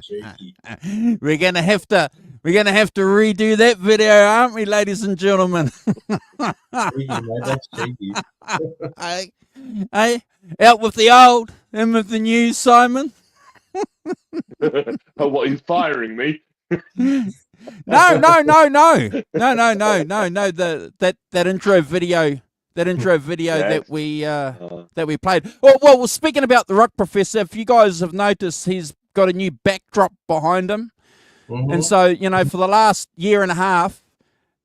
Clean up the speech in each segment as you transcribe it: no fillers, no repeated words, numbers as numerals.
cheeky. We're gonna have to redo that video, aren't we, ladies and gentlemen? Cheeky, mate, that's cheeky. Hey, out with the old, in with the new, Simon. Oh, what, he's firing me? No. That intro video. Yes. That we played. Well, speaking about the Rock Professor, if you guys have noticed, he's got a new backdrop behind him, and so for the last year and a half,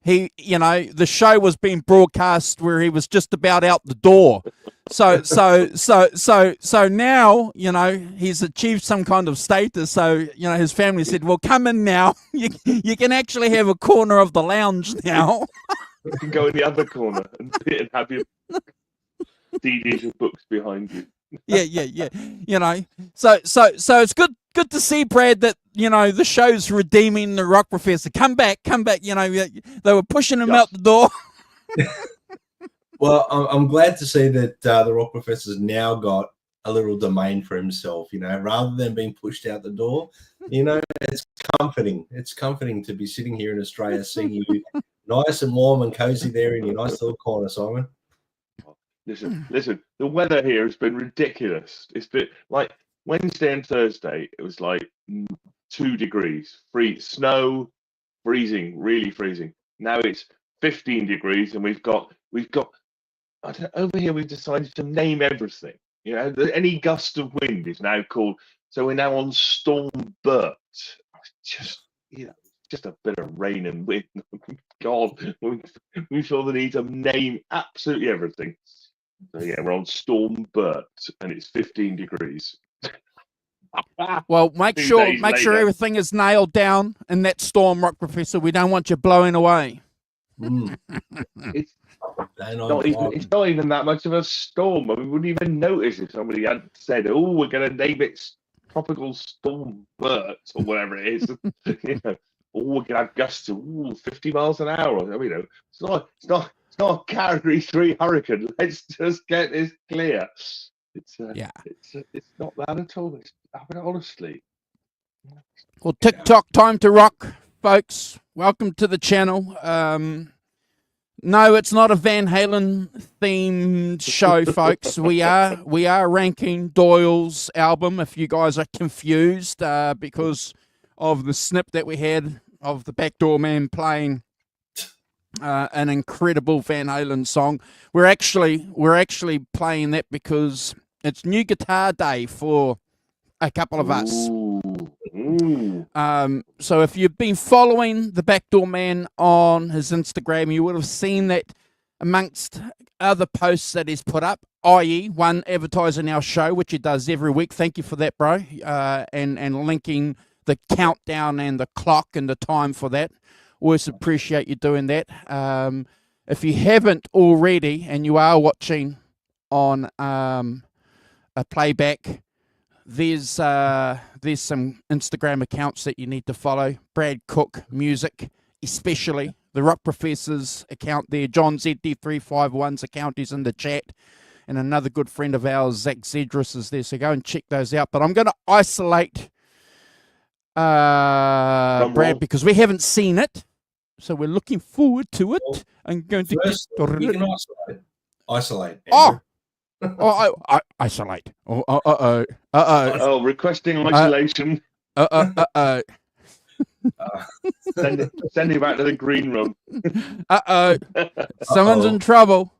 the show was being broadcast where he was just about out the door. So now, he's achieved some kind of status. So, his family said, well, come in now. You can actually have a corner of the lounge now. You can go in the other corner and have your CDs and books behind you. Yeah. So it's good to see, Brad, that, the show's redeeming the Rock Professor. Come back. They were pushing him out the door. Well, I'm glad to see that the Rock Professor's now got a little domain for himself, rather than being pushed out the door. It's comforting. It's comforting to be sitting here in Australia seeing you nice and warm and cozy there in your nice little corner, Simon. Listen, the weather here has been ridiculous. It's been like Wednesday and Thursday, it was like 2 degrees, snow, freezing, really freezing. Now it's 15 degrees, and we've got over here we've decided to name everything. Any gust of wind is now called. So we're now on Storm Bert. Just a bit of rain and wind. God, we feel the need to name absolutely everything. So yeah, we're on Storm Bert, and it's 15 degrees. Well, make sure everything is nailed down in that storm, Rock Professor. We don't want you blowing away. It's not even that much of a storm. I mean, we wouldn't even notice if somebody had said, "Oh, we're going to name it Tropical Storm Bert" or whatever it is. Or we're going to have gusts of 50 miles an hour. I mean, it's not a Category 3 hurricane. Let's just get this clear. It's not that at all. Honestly. Well, TikTok time to rock, folks. Welcome to the channel. No, it's not a Van Halen themed show, folks. We are ranking Doyle's album. If you guys are confused, because of the snip that we had of the Backdoor Man playing an incredible Van Halen song, we're actually playing that because it's new guitar day for a couple of us. So if you've been following the Backdoor Man on his Instagram, you would have seen that amongst other posts that he's put up, i.e. one advertising our show, which he does every week. Thank you for that, bro. And linking the countdown and the clock and the time for that. Always appreciate you doing that. If you haven't already and you are watching on a playback, there's some Instagram accounts that you need to follow. Brad Cook Music, especially the Rock Professor's account there. John ZD351's account is in the chat, and another good friend of ours, Zach Zedris, is there. So go and check those out. But I'm going to isolate Brad because we haven't seen it, so we're looking forward to it. Well, I'm going to you can isolate. Oh. I isolate. Oh, requesting isolation. Send him back to the green room. Someone's in trouble.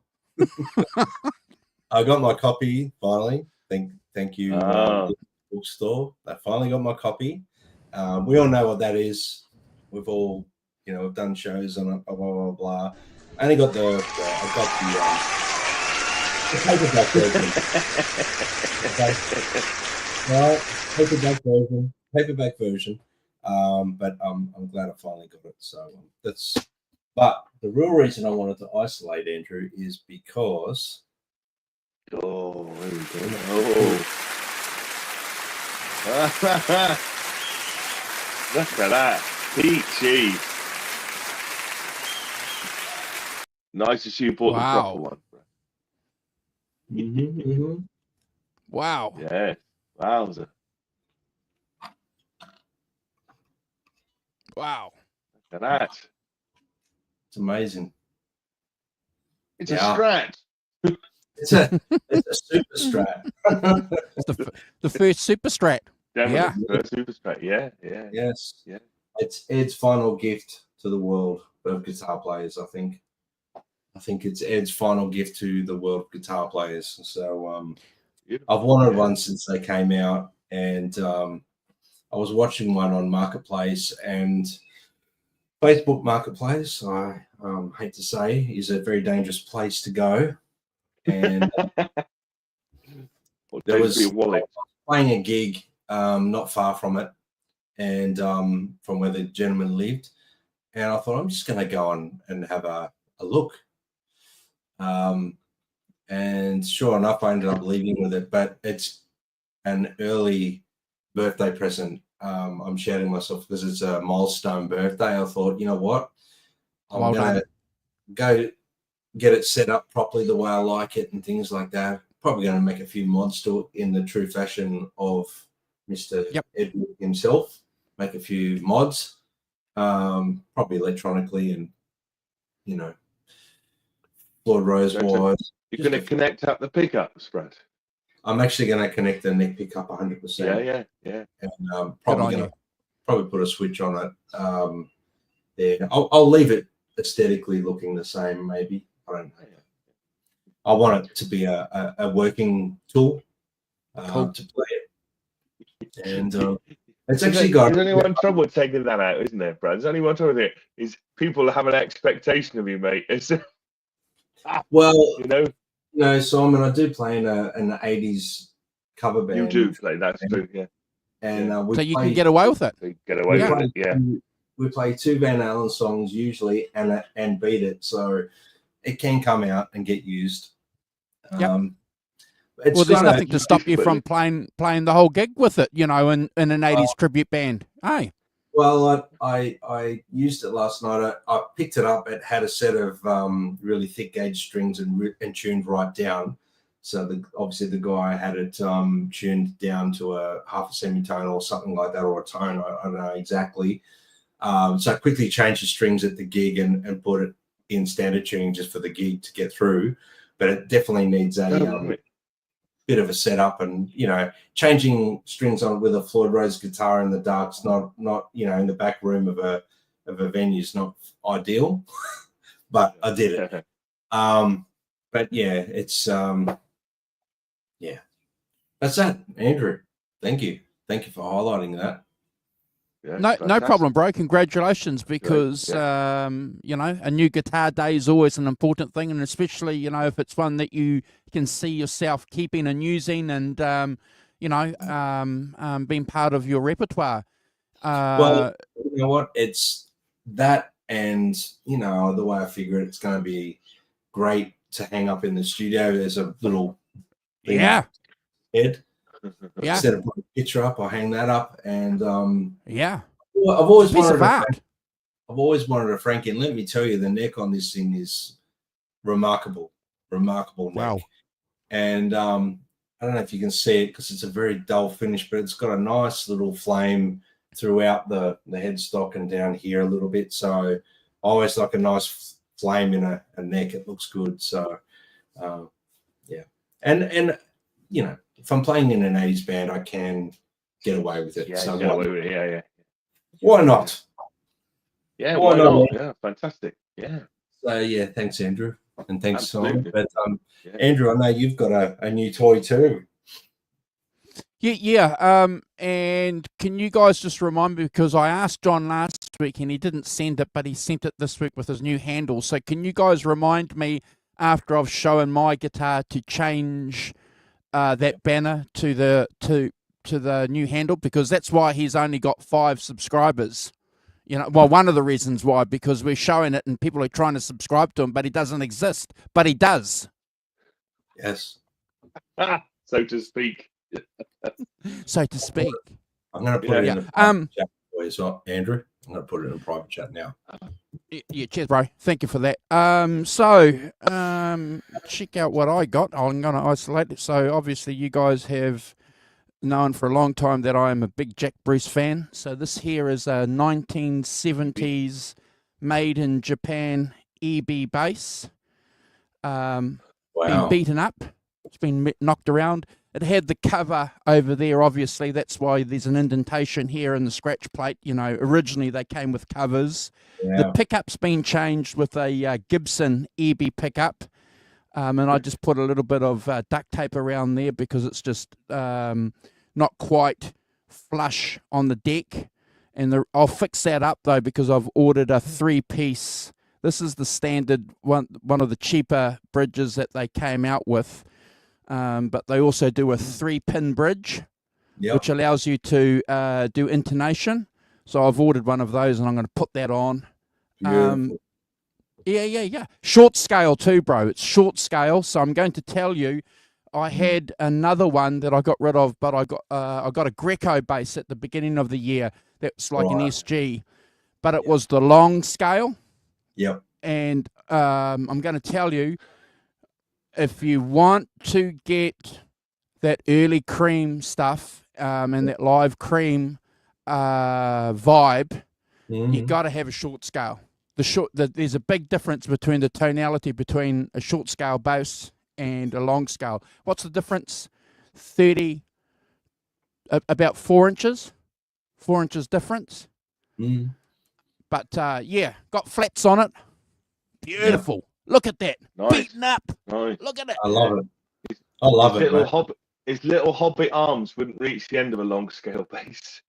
I got my copy finally. Thank you, bookstore. I finally got my copy. We all know what that is. We've all, we've done shows on it. Blah blah blah blah. I only got the paperback version. Paperback version. But I'm glad I finally got it. So but the real reason I wanted to isolate Andrew is because there we go. Look at that. Peachy. Nice to see you bought the proper one. Wow. Yeah. Wowza. Wow. Look at that. It's amazing. It's Yeah. a Strat. It's a super strat. It's the first Super Strat. Definitely. Yeah. Super Strat. Yeah. Yes. Yeah. It's Ed's final gift to the world of guitar players, I think. I think it's Ed's final gift to the world of guitar players. So I've wanted one since they came out, and I was watching one on Marketplace, and Facebook Marketplace, I hate to say, is a very dangerous place to go. And there was playing a gig not far from it, and from where the gentleman lived, and I thought I'm just going to go on and have a look. And sure enough, I ended up leaving with it, but it's an early birthday present. I'm shouting myself because it's a milestone birthday. I thought, you know what? I'm going to go get it set up properly the way I like it and things like that. Probably going to make a few mods to it in the true fashion of Mr. Edward himself. Make a few mods, probably electronically and, you know, Lord Rose wise. You're going to connect up the pickups, Brad? I'm actually going to connect the neck pickup 100%. Yeah. And probably going to put a switch on it. Yeah, I'll leave it aesthetically looking the same, maybe. I don't know. I want it to be a working tool to play it. And it's actually got... There's only one trouble with taking that out, isn't there, Brad? There's only one trouble with it, is people have an expectation of you, mate. Well, you know, Simon, I do play in an 80s cover band. You do play, that's true, yeah. And so you can get away with it. Get away with it, yeah. We play 2 Van Halen songs usually and beat it, so it can come out and get used. Well, there's nothing to stop you from playing the whole gig with it, you know, in an 80s tribute band. Hey. Well, I used it last night. I picked it up. It had a set of really thick gauge strings and tuned right down. So obviously the guy had it tuned down to a half a semitone or something like that, or a tone. I don't know exactly. So I quickly changed the strings at the gig and put it in standard tuning just for the gig to get through. But it definitely needs a bit of a setup, and you know, changing strings on it with a Floyd Rose guitar in the dark's not you know, in the back room of a venue is not ideal. But I did it. But yeah, it's yeah, that's that, Andrew. Thank you for highlighting that. Yeah, no problem, bro. Congratulations, because you know, a new guitar day is always an important thing, and especially, you know, if it's one that you can see yourself keeping and using, and you know, being part of your repertoire. Well, you know what? It's that, and you know, the way I figure it's going to be great to hang up in the studio. There's a little head. Yeah. Instead of putting a picture up, I hang that up, and yeah. I've always wanted a Franken. Let me tell you, the neck on this thing is remarkable neck. Wow. And I don't know if you can see it because it's a very dull finish, but it's got a nice little flame throughout the headstock and down here a little bit. So I always like a nice flame in a neck. It looks good. So yeah, and you know, if I'm playing in an 80s band, I can get away with it. Yeah, so get away with it. Yeah. Why not? Yeah, why not? Yeah, fantastic. Yeah. So yeah, thanks, Andrew, and thanks, Simon. But Andrew, I know you've got a new toy too. Yeah. And can you guys just remind me, because I asked John last week and he didn't send it, but he sent it this week with his new handle. So can you guys remind me, after I've shown my guitar, to change that banner to the new handle, because that's why he's only got 5 subscribers. You know, well, one of the reasons why, because we're showing it and people are trying to subscribe to him, but he doesn't exist, but he does. Yes. So to speak. So to speak. I'm going to put it in a private chat for you, so Andrew. I'm going to put it in a private chat now. Yeah, cheers, bro. Thank you for that. So check out what I got. I'm going to isolate it. So obviously you guys have known for a long time that I am a big Jack Bruce fan. So this here is a 1970s made in Japan EB bass. Been Wow. beaten up. It's been knocked around. It had the cover over there, obviously. That's why there's an indentation here in the scratch plate. You know, originally they came with covers. Yeah. The pickup's been changed with a Gibson EB pickup. And I just put a little bit of duct tape around there because it's just not quite flush on the deck. And I'll fix that up, though, because I've ordered a 3-piece. This is the standard one of the cheaper bridges that they came out with. But they also do a 3-pin bridge, which allows you to do intonation. So I've ordered one of those, and I'm going to put that on. Yeah. Short scale too, bro. It's short scale. So I'm going to tell you, I had another one that I got rid of, but I got a Greco bass at the beginning of the year. That's like an SG, but it was the long scale. Yep. And I'm going to tell you, if you want to get that early cream stuff and that live cream vibe, you got to have a short scale. There's a big difference between the tonality between a short scale bass and a long scale. What's the difference? About 4 inches. 4 inches difference. But yeah, got flats on it. Beautiful. Yeah. Look at that. Nice. Beaten up. Nice. Look at it. I love it. I love it. His little hobbit arms wouldn't reach the end of a long scale bass.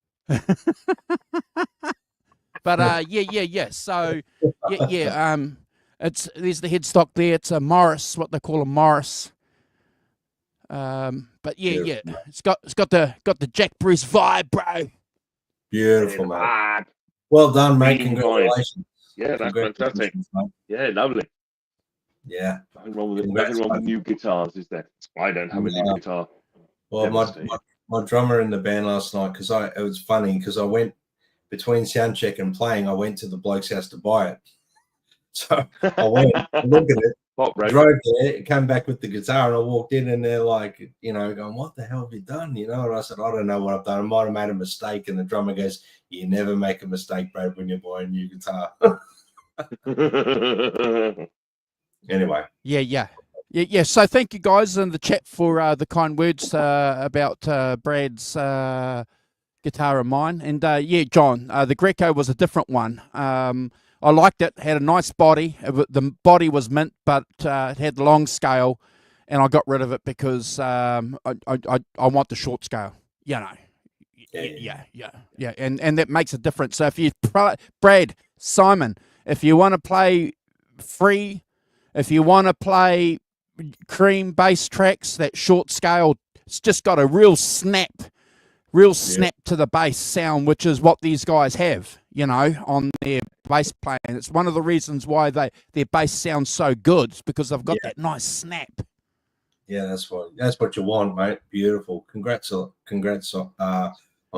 But yeah. So yeah. There's the headstock there. It's a Morris, what they call a Morris. But yeah. It's got the Jack Bruce vibe, bro. Beautiful, mate. Well done, mate. Congratulations. Yeah, that's fantastic. Mate. Yeah, lovely. Yeah. Nothing wrong with new guitars, is there? I don't have a new guitar. Well, my drummer in the band last night, because it was funny because I went between sound check and playing, I went to the bloke's house to buy it. So I went, looked at it, drove there, came back with the guitar, and I walked in, and they're like, going, "What the hell have you done?" And I said, "I don't know what I've done. I might have made a mistake." And the drummer goes, "You never make a mistake, Brad, when you buy a new guitar." Anyway. Yeah. So thank you guys in the chat for the kind words about Brad's guitar and mine. And yeah, John, the Greco was a different one. I liked it. Had a nice body. The body was mint, but it had the long scale, and I got rid of it because I want the short scale. Yeah. And that makes a difference. So if you, Brad, Simon, if you want to play free, if you want to play cream bass tracks, that short scale, it's just got a real snap to the bass sound, which is what these guys have, on their bass playing. It's one of the reasons why their bass sounds so good, because they've got that nice snap. Yeah, that's what you want, mate. Beautiful. Congrats on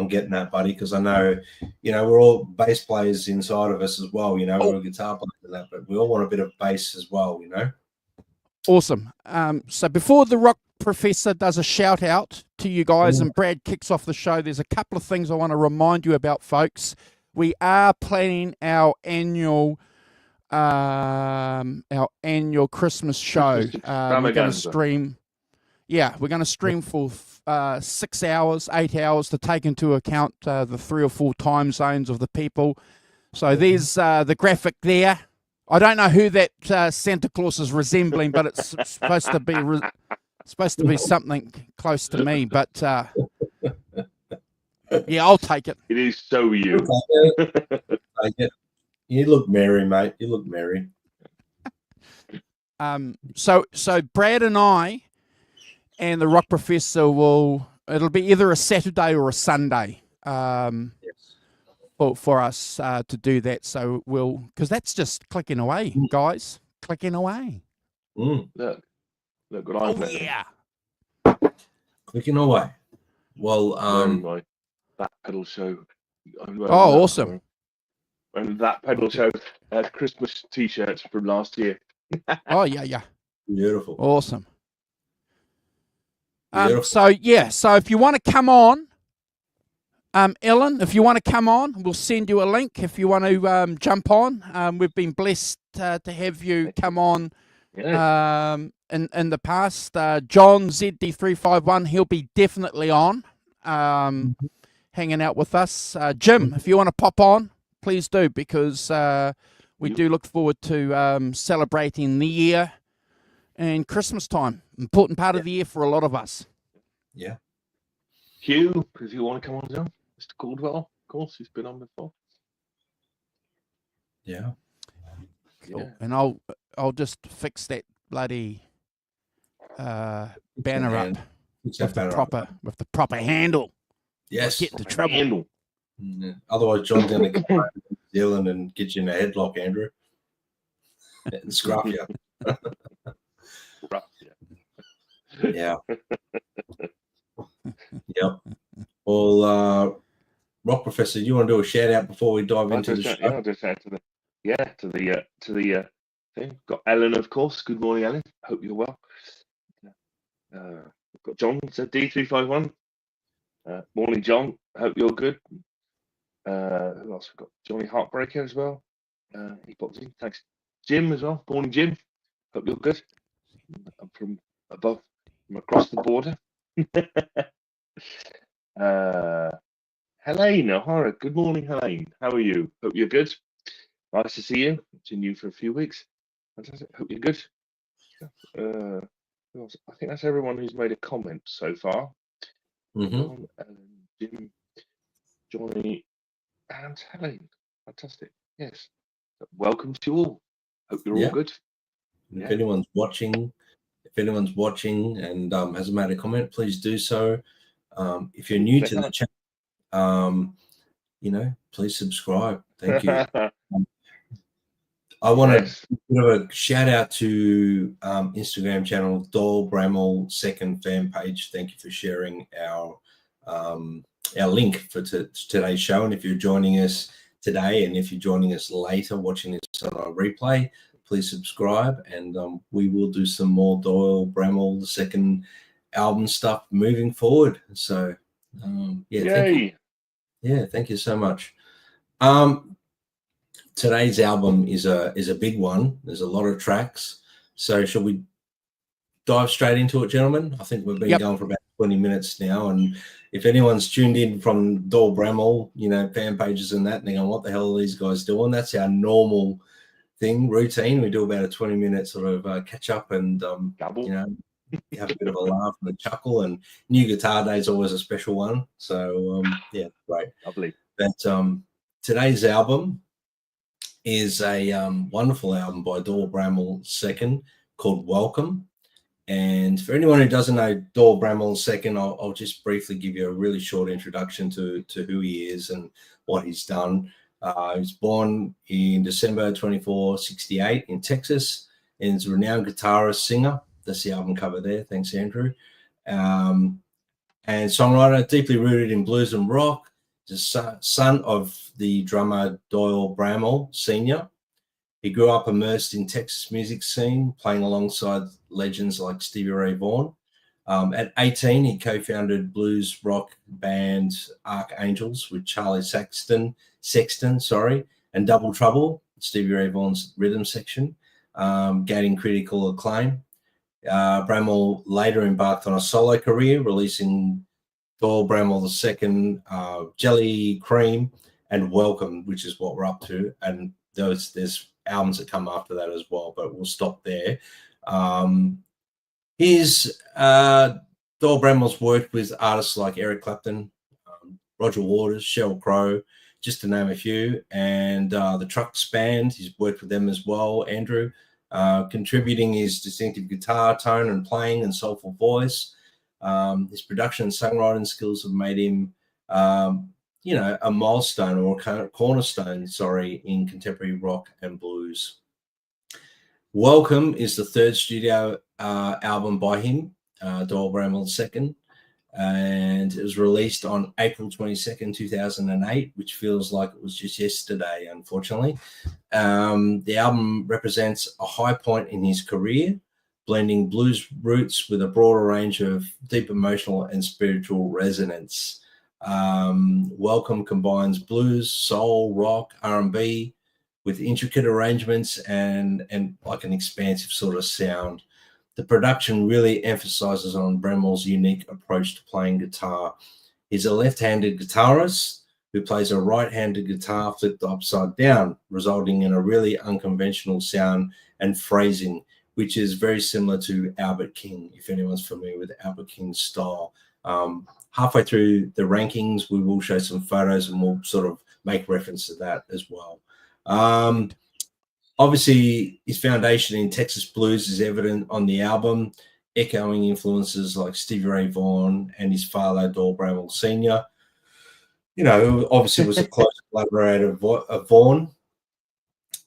getting that, buddy, because I know, we're all bass players inside of us as well, we're all guitar players and that, but we all want a bit of bass as well, Awesome. So before the Rock Professor does a shout out to you guys and Brad kicks off the show, there's a couple of things I want to remind you about, folks. We are planning our annual Christmas show. We're going to stream. Yeah, we're going to stream for 6 hours, 8 hours to take into account the 3 or 4 time zones of the people. So there's the graphic there. I don't know who that Santa Claus is resembling, but it's supposed to be something close to me. But yeah, I'll take it. It is so you. Take it. You look merry, mate. You look merry. So Brad and I and the Rock Professor it'll be either a Saturday or a Sunday for us to do that. So because that's just clicking away, guys. Clicking away. Look what I've done. Yeah. Clicking away. Well, that pedal show. Awesome. And that pedal show had Christmas t-shirts from last year. Yeah. Beautiful. Awesome. Beautiful. So if you want to come on, Ellen, if you want to come on, we'll send you a link if you want to jump on. We've been blessed to have you come on in the past. John ZD351, he'll be definitely on, hanging out with us. Jim, if you want to pop on, please do, because we do look forward to celebrating the year and Christmas time. Important part of the year for a lot of us. Yeah. Hugh, if you want to come on down. Mr. Caldwell, of course, he's been on before. Yeah. Cool. Yeah. And I'll just fix that bloody banner up with the proper handle. Yes. Get into trouble. Handle. Yeah. Otherwise, John's going to come to New Zealand and get you in a headlock, Andrew, and scruff you. Yeah. Yep. Well, Rock Professor, you want to do a shout out before we dive into the show? Yeah, I'll just add to the thing. Got Ellen, of course. Good morning, Ellen. Hope you're well. We've got John, so D351. Morning, John. Hope you're good. Who else? We've got Johnny Heartbreaker as well. He popped in. Thanks. Jim as well. Morning, Jim. Hope you're good. I'm from above, from across the border. Helene O'Hara. Good morning, Helene. How are you? Hope you're good. Nice to see you. Seen you for a few weeks. Fantastic. Hope you're good. Who else? I think that's everyone who's made a comment so far. John, Ellen, Jim, Johnny, and Helene. Fantastic. Yes. Welcome to you all. Hope you're all good. If anyone's watching and hasn't made a comment, please do so. If you're new to the channel, please subscribe. Thank you. I want to give a shout out to Instagram channel Doyle Bramhall second fan page. Thank you for sharing our link for today's show. And if you're joining us today, and if you're joining us later, watching this on a replay, please subscribe, and we will do some more Doyle Bramhall the second album stuff moving forward. So thank you so much. Today's album is a big one. There's a lot of tracks. So shall we dive straight into it, gentlemen? I think we've been going for about 20 minutes now, and if anyone's tuned in from Doyle Bramhall, fan pages and that, and they're going, what the hell are these guys doing? That's our normal routine. We do about a 20-minute sort of catch up and have a bit of a laugh and a chuckle, and New Guitar Day is always a special one. So great. Lovely. But today's album is a wonderful album by Doyle Bramhall II called Welcome. And for anyone who doesn't know Doyle Bramhall II, I'll just briefly give you a really short introduction to who he is and what he's done. He was born in December 1968 in Texas, and is a renowned guitarist, singer. That's the album cover there. Thanks, Andrew. And songwriter, deeply rooted in blues and rock. He's the son of the drummer Doyle Bramhall Sr. He grew up immersed in Texas music scene, playing alongside legends like Stevie Ray Vaughan. At 18, he co-founded blues rock band Archangels with Charlie Sexton, and Double Trouble, Stevie Ray Vaughan's rhythm section, gaining critical acclaim. Bramhall later embarked on a solo career, releasing Doyle Bramhall II, Jelly Cream, and Welcome, which is what we're up to. And there's albums that come after that as well, but we'll stop there. Doyle Bramhall's worked with artists like Eric Clapton, Roger Waters, Sheryl Crow, just to name a few, and the Trucks Band. He's worked with them as well, Andrew, contributing his distinctive guitar tone and playing and soulful voice. His production and songwriting skills have made him, a milestone or a cornerstone, in contemporary rock and blues. Welcome is the third studio album by him, Doyle Bramhall II, and it was released on April 22nd, 2008, which feels like it was just yesterday, unfortunately. The album represents a high point in his career, blending blues roots with a broader range of deep emotional and spiritual resonance. Welcome combines blues, soul, rock, R&B with intricate arrangements and like an expansive sort of sound. The production really emphasizes on Bramhall's unique approach to playing guitar. He's a left-handed guitarist who plays a right-handed guitar flipped upside down, resulting in a really unconventional sound and phrasing, which is very similar to Albert King, if anyone's familiar with Albert King's style. Halfway through the rankings, we will show some photos and we'll sort of make reference to that as well. Obviously, his foundation in Texas blues is evident on the album, echoing influences like Stevie Ray Vaughan and his father, Doyle Bramhall Sr., you know, obviously was a close collaborator of Vaughan.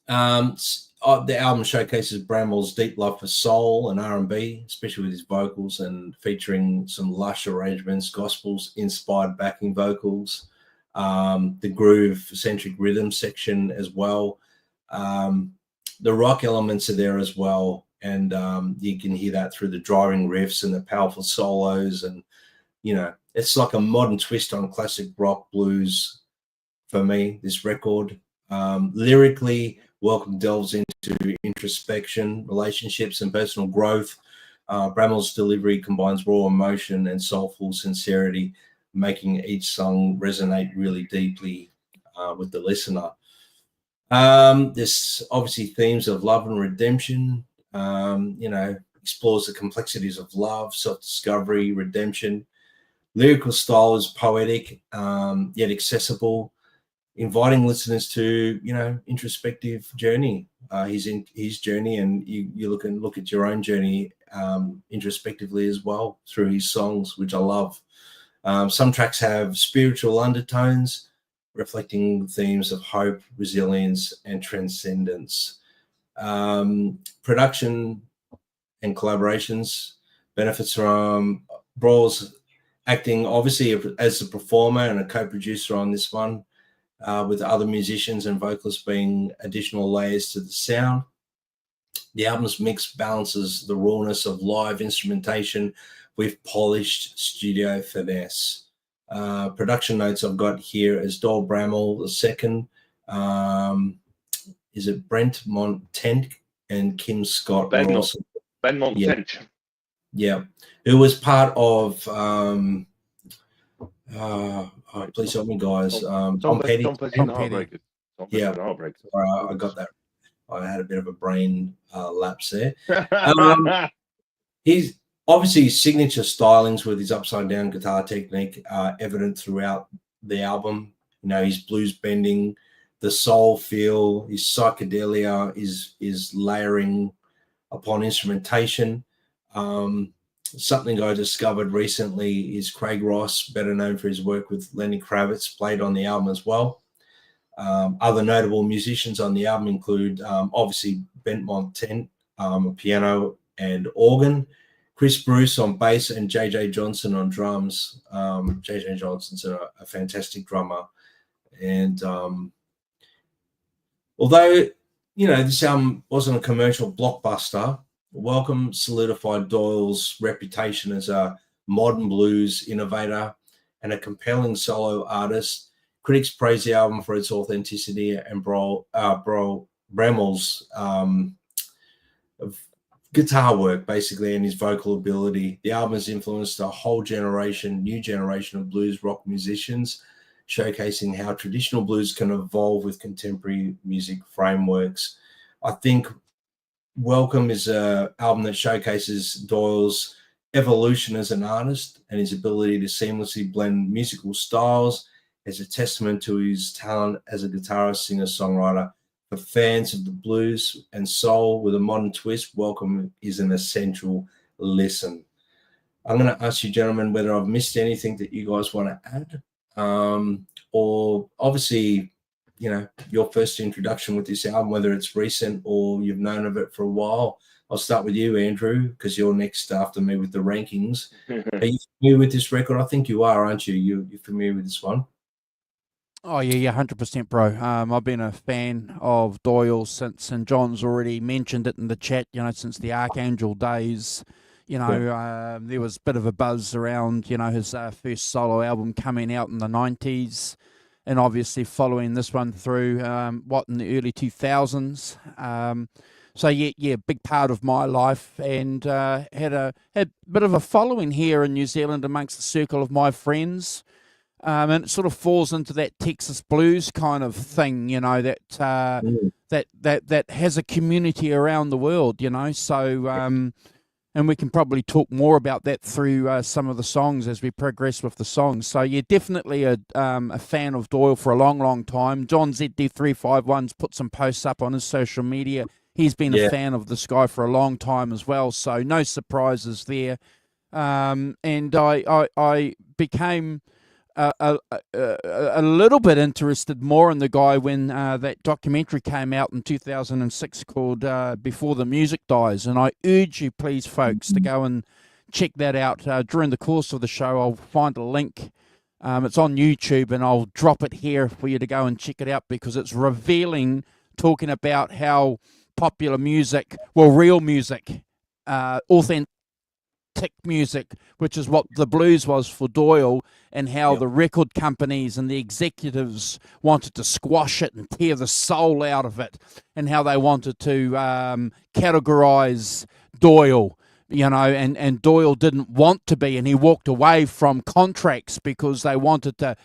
The album showcases Bramhall's deep love for soul and R&B, especially with his vocals, and featuring some lush arrangements, gospels-inspired backing vocals, the groove-centric rhythm section as well. The rock elements are there as well, and you can hear that through the driving riffs and the powerful solos, and you know, it's like a modern twist on classic rock blues for me, this record. Lyrically, Welcome delves into introspection, relationships, and personal growth. Bramhall's delivery combines raw emotion and soulful sincerity, making each song resonate really deeply with the listener. There's obviously themes of love and redemption, you know, explores the complexities of love, self-discovery, redemption. Lyrical style is poetic, yet accessible, inviting listeners to, you know, introspective journey. He's in his journey, and you look at your own journey introspectively as well through his songs, which I love. Some tracks have spiritual undertones, reflecting themes of hope, resilience, and transcendence. Production and collaborations benefits from Brawl's acting, obviously, as a performer and a co-producer on this one, with other musicians and vocalists being additional layers to the sound. The album's mix balances the rawness of live instrumentation with polished studio finesse. Production notes I've got here is Doyle Bramhall II, is it Brent Montent and Kim Scott? Ben Montent. Yeah, who was part of please help me, guys. Tom Petty. Tom Petty. Yeah, I got that. I had a bit of a brain lapse there. He's obviously his signature stylings with his upside down guitar technique are evident throughout the album. You know, his blues bending, the soul feel, his psychedelia is layering upon instrumentation. Something I discovered recently is Craig Ross, better known for his work with Lenny Kravitz, played on the album as well. Other notable musicians on the album include obviously Ben Montent, piano and organ, Chris Bruce on bass, and JJ Johnson on drums. JJ Johnson's a fantastic drummer. And although, you know, this album wasn't a commercial blockbuster, Welcome solidified Doyle's reputation as a modern blues innovator and a compelling solo artist. Critics praise the album for its authenticity and Bramhall's guitar work, basically, and his vocal ability. The album has influenced a whole new generation of blues rock musicians, showcasing how traditional blues can evolve with contemporary music frameworks. I think Welcome is an album that showcases Doyle's evolution as an artist and his ability to seamlessly blend musical styles as a testament to his talent as a guitarist, singer, songwriter. For fans of the blues and soul with a modern twist, Welcome is an essential listen. I'm going to ask you, gentlemen, whether I've missed anything that you guys want to add, or obviously, you know, your first introduction with this album, whether it's recent or you've known of it for a while. I'll start with you, Andrew, because you're next after me with the rankings. Are you familiar with this record? I think you are, aren't you? You're familiar with this one? Oh yeah, 100%, bro. I've been a fan of Doyle since, and John's already mentioned it in the chat. Since the Archangel days. There was a bit of a buzz around his first solo album coming out in the '90s, and obviously following this one through in the early 2000s. So yeah, big part of my life, and had a bit of a following here in New Zealand amongst the circle of my friends. And it sort of falls into that Texas blues kind of thing, that has a community around the world, So, and we can probably talk more about that through some of the songs as we progress with the songs. So, yeah, definitely a fan of Doyle for a long, long time. John ZD351's put some posts up on his social media. He's been a fan of this guy for a long time as well. So, no surprises there. And I became a little bit interested more in the guy when that documentary came out in 2006 called Before the Music Dies, and I urge you, please, folks, to go and check that out. During the course of the show, I'll find a link. It's on YouTube, and I'll drop it here for you to go and check it out, because it's revealing, talking about how popular music, real music, authentic music, which is what the blues was for Doyle, and how the record companies and the executives wanted to squash it and tear the soul out of it, and how they wanted to categorize Doyle, and Doyle didn't want to be, and he walked away from contracts because they wanted to,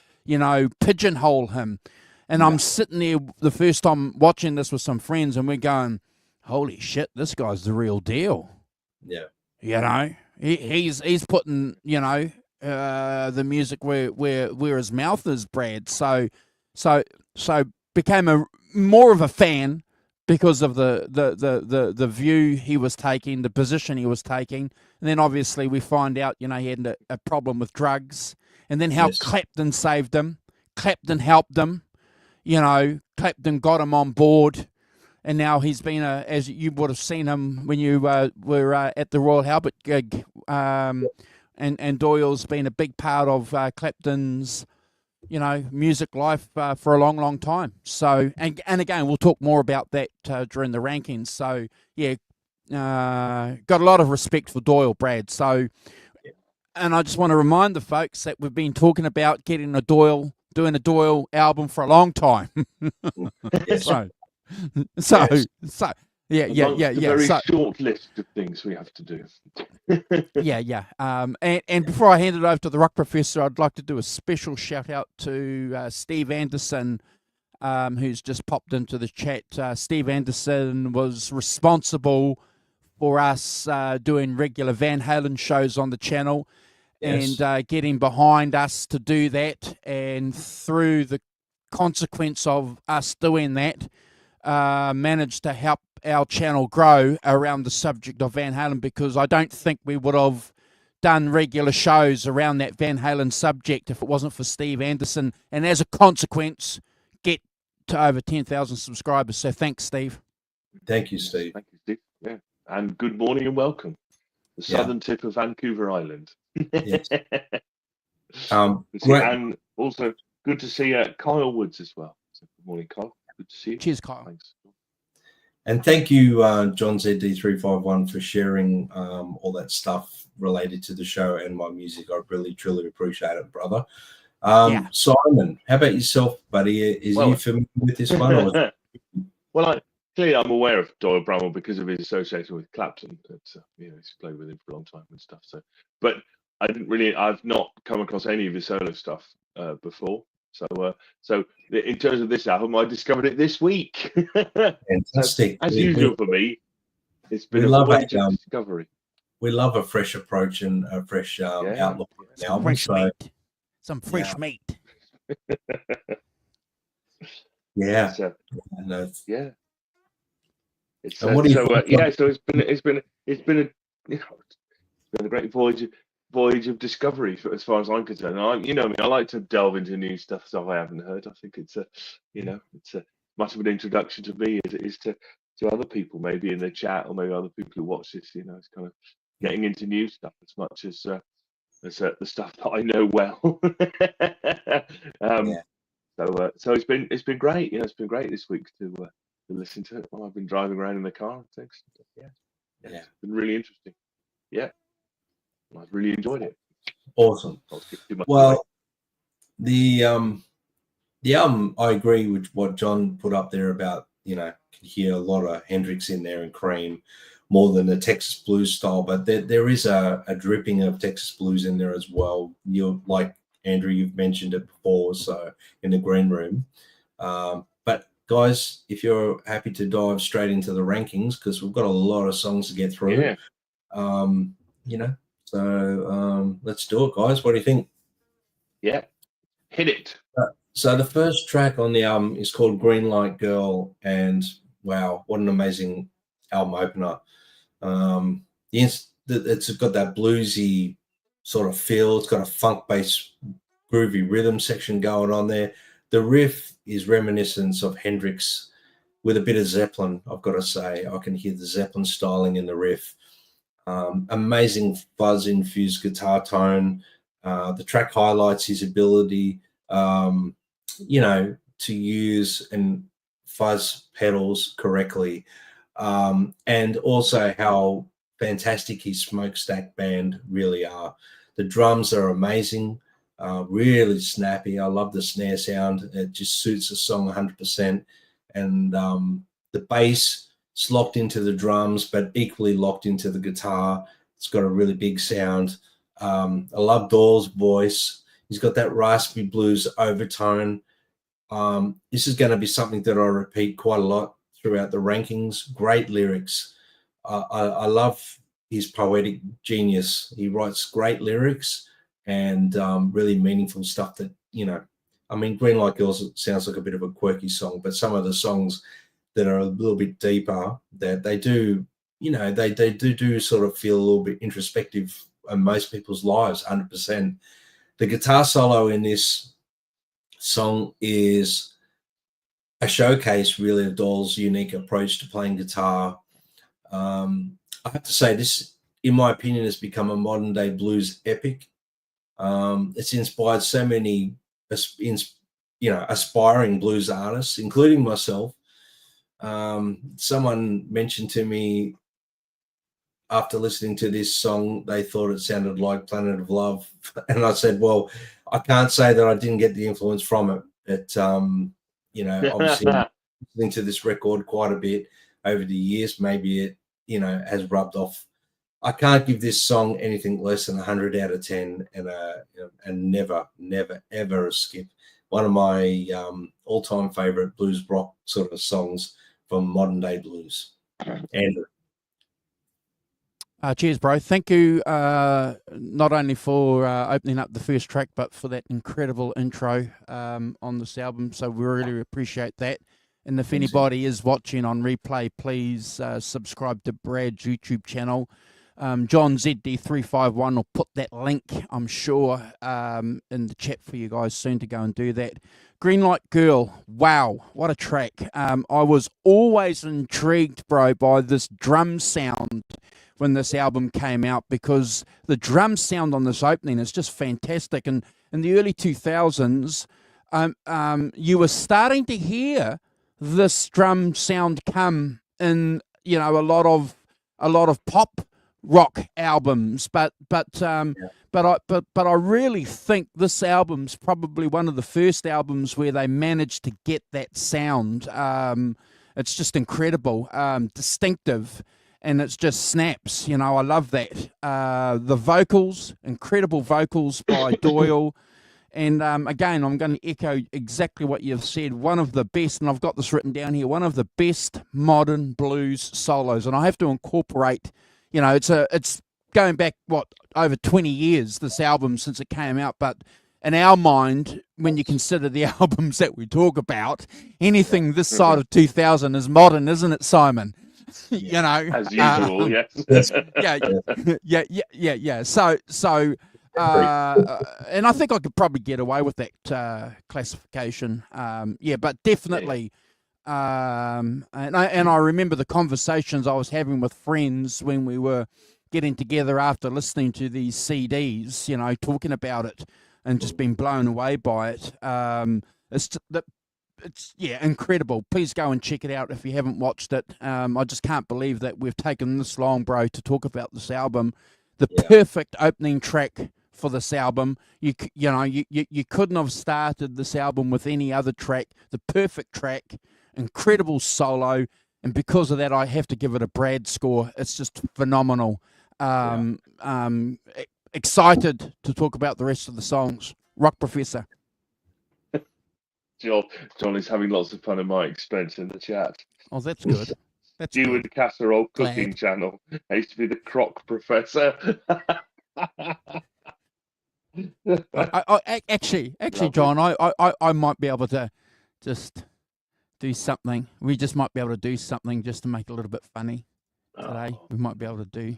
pigeonhole him. And I'm sitting there the first time watching this with some friends, and we're going, holy shit, this guy's the real deal. Yeah. He's putting the music where his mouth is, Brad. So became more of a fan because of the view he was taking, the position he was taking, and then obviously we find out he had a problem with drugs, and then how Clapton saved him, Clapton helped him, Clapton got him on board. And now he's been, as you would have seen him when you were at the Royal Albert gig, and Doyle's been a big part of Clapton's, music life for a long, long time. So, and again, we'll talk more about that during the rankings. So, yeah, got a lot of respect for Doyle, Brad. So, and I just want to remind the folks that we've been talking about doing a Doyle album for a long time. So yeah. Very short list of things we have to do. And before I hand it over to the Rock Professor, I'd like to do a special shout out to Steve Anderson, who's just popped into the chat. Steve Anderson was responsible for us doing regular Van Halen shows on the channel, and getting behind us to do that. And through the consequence of us doing that, managed to help our channel grow around the subject of Van Halen, because I don't think we would have done regular shows around that Van Halen subject if it wasn't for Steve Anderson, and as a consequence get to over 10,000 subscribers. So thanks, Steve. Thank you, Steve. Thank you, Steve. Yeah, and good morning and welcome. The southern tip of Vancouver Island. Yes. And also good to see Kyle Woods as well. So good morning, Kyle. Good to see you. Cheers, Kyle. Thanks. And thank you, John ZD351, for sharing all that stuff related to the show and my music. I really, truly appreciate it, brother. Simon, how about yourself, buddy? Is you familiar with this one? Well, clearly I'm aware of Doyle Bramhall because of his association with Clapton. He's played with him for a long time and stuff. So, but I've not come across any of his solo stuff before. So in terms of this album, I discovered it this week. Fantastic. As usual for me, it's been a voyage of discovery. We love a fresh approach and a fresh outlook on the album. Some fresh meat. Yeah. So it's been a great voyage of discovery as far as I'm concerned. I like to delve into new stuff I haven't heard. I think it's a much of an introduction to me as it is to other people, maybe in the chat or maybe other people who watch this. It's kind of getting into new stuff as much as the stuff that I know well. So it's been great. It's been great this week to listen to it while I've been driving around in the car and things. Yeah, it's been really interesting. Yeah, I've really enjoyed it. Awesome. Well, the album, I agree with what John put up there about, can hear a lot of Hendrix in there and Cream more than the Texas blues style, but there is a dripping of Texas blues in there as well. You're like Andrew, you've mentioned it before, so in the green room. But guys, if you're happy to dive straight into the rankings, because we've got a lot of songs to get through, so let's do it, guys. What do you think? Yeah, hit it. So the first track on the album is called Green Light Girl, and wow, what an amazing album opener. It's got that bluesy sort of feel. It's got a funk-based groovy rhythm section going on there. The riff is reminiscent of Hendrix with a bit of Zeppelin, I've got to say. I can hear the Zeppelin styling in the riff. Amazing fuzz-infused guitar tone. The track highlights his ability to use and fuzz pedals correctly, and also how fantastic his smokestack band really are. The drums are amazing, really snappy. I love the snare sound. It just suits the song 100%. And the bass is locked into the drums, but equally locked into the guitar. It's got a really big sound. I love Doyle's voice. He's got that raspy blues overtone. This is going to be something that I repeat quite a lot throughout the rankings. Great lyrics. I love his poetic genius. He writes great lyrics and really meaningful stuff that, Green Light Girls sounds like a bit of a quirky song, but some of the songs that are a little bit deeper, that they do, they do sort of feel a little bit introspective in most people's lives, 100%. The guitar solo in this song is a showcase, really, of Doyle's unique approach to playing guitar. I have to say, this, in my opinion, has become a modern-day blues epic. It's inspired so many, aspiring blues artists, including myself. Someone mentioned to me after listening to this song, they thought it sounded like Planet of Love. And I said, well, I can't say that I didn't get the influence from it. But, obviously listening to this record quite a bit over the years, maybe it, has rubbed off. I can't give this song anything less than 100 out of 10 and never, ever a skip. One of my all-time favorite blues rock sort of songs from modern day blues. Andrew. Cheers, bro. Thank you not only for opening up the first track, but for that incredible intro on this album. So we really appreciate that. And if anybody is watching on replay, please subscribe to Brad's YouTube channel. John ZD351 will put that link, I'm sure, in the chat for you guys soon to go and do that. Green Light Girl, wow, what a track. I was always intrigued, bro, by this drum sound when this album came out, because the drum sound on this opening is just fantastic. And in the early 2000s, you were starting to hear this drum sound come in, a lot of pop rock albums, but I really think this album's probably one of the first albums where they managed to get that sound. It's just incredible, distinctive. And it's just snaps, I love that. The vocals, incredible vocals by Doyle. And again, I'm going to echo exactly what you've said. One of the best, and I've got this written down here, one of the best modern blues solos. And I have to incorporate, it's going back, over 20 years, this album, since it came out. But in our mind, when you consider the albums that we talk about, anything this side of 2000 is modern, isn't it, Simon? As usual, yes. Yeah. So, and I think I could probably get away with that classification. But definitely. And I remember the conversations I was having with friends when we were getting together after listening to these CDs, talking about it and just being blown away by it. It's incredible. Please go and check it out if you haven't watched it. I just can't believe that we've taken this long, bro, to talk about this album. The perfect opening track for this album. You couldn't have started this album with any other track. The perfect track, incredible solo, and because of that, I have to give it a Brad score. It's just phenomenal. Excited to talk about the rest of the songs. Rock Professor. John is having lots of fun at my expense in the chat. Oh, that's good. That's you good. and Casserole Cooking Channel. I used to be the crock professor. Actually, John, I might be able to just do something. We just might be able to do something just to make it a little bit funny today. We might be able to do.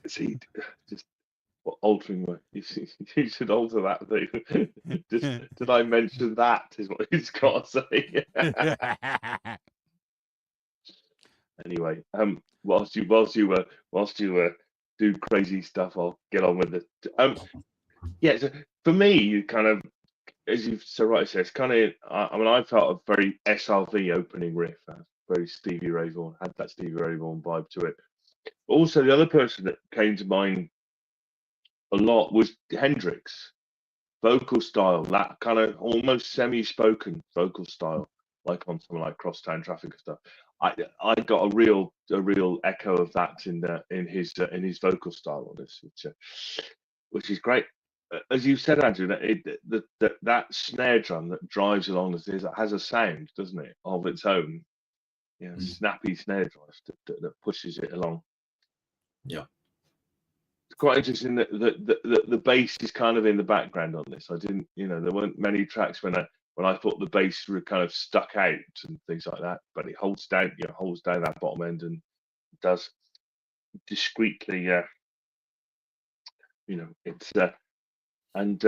See, just altering my. You should alter that thing. Did I mention that? Is what he's got to say. Anyway, whilst you do crazy stuff, I'll get on with it. Yeah, so for me, you kind of, as you've so rightly said, it's kind of. I felt a very SRV opening riff, very Stevie Ray Vaughan, had that Stevie Ray Vaughan vibe to it. Also, the other person that came to mind a lot was Hendrix. Vocal style, that kind of almost semi-spoken vocal style, like on something like Crosstown Traffic and stuff. I got a real echo of that in his vocal style on this, which is great. As you said, Andrew, that snare drum that drives along this has a sound, doesn't it, of its own? Snappy snare drive that pushes it along. Yeah. It's quite interesting that the bass is kind of in the background on this. I didn't, there weren't many tracks when I thought the bass were kind of stuck out and things like that, but it holds down that bottom end and does discreetly, it's and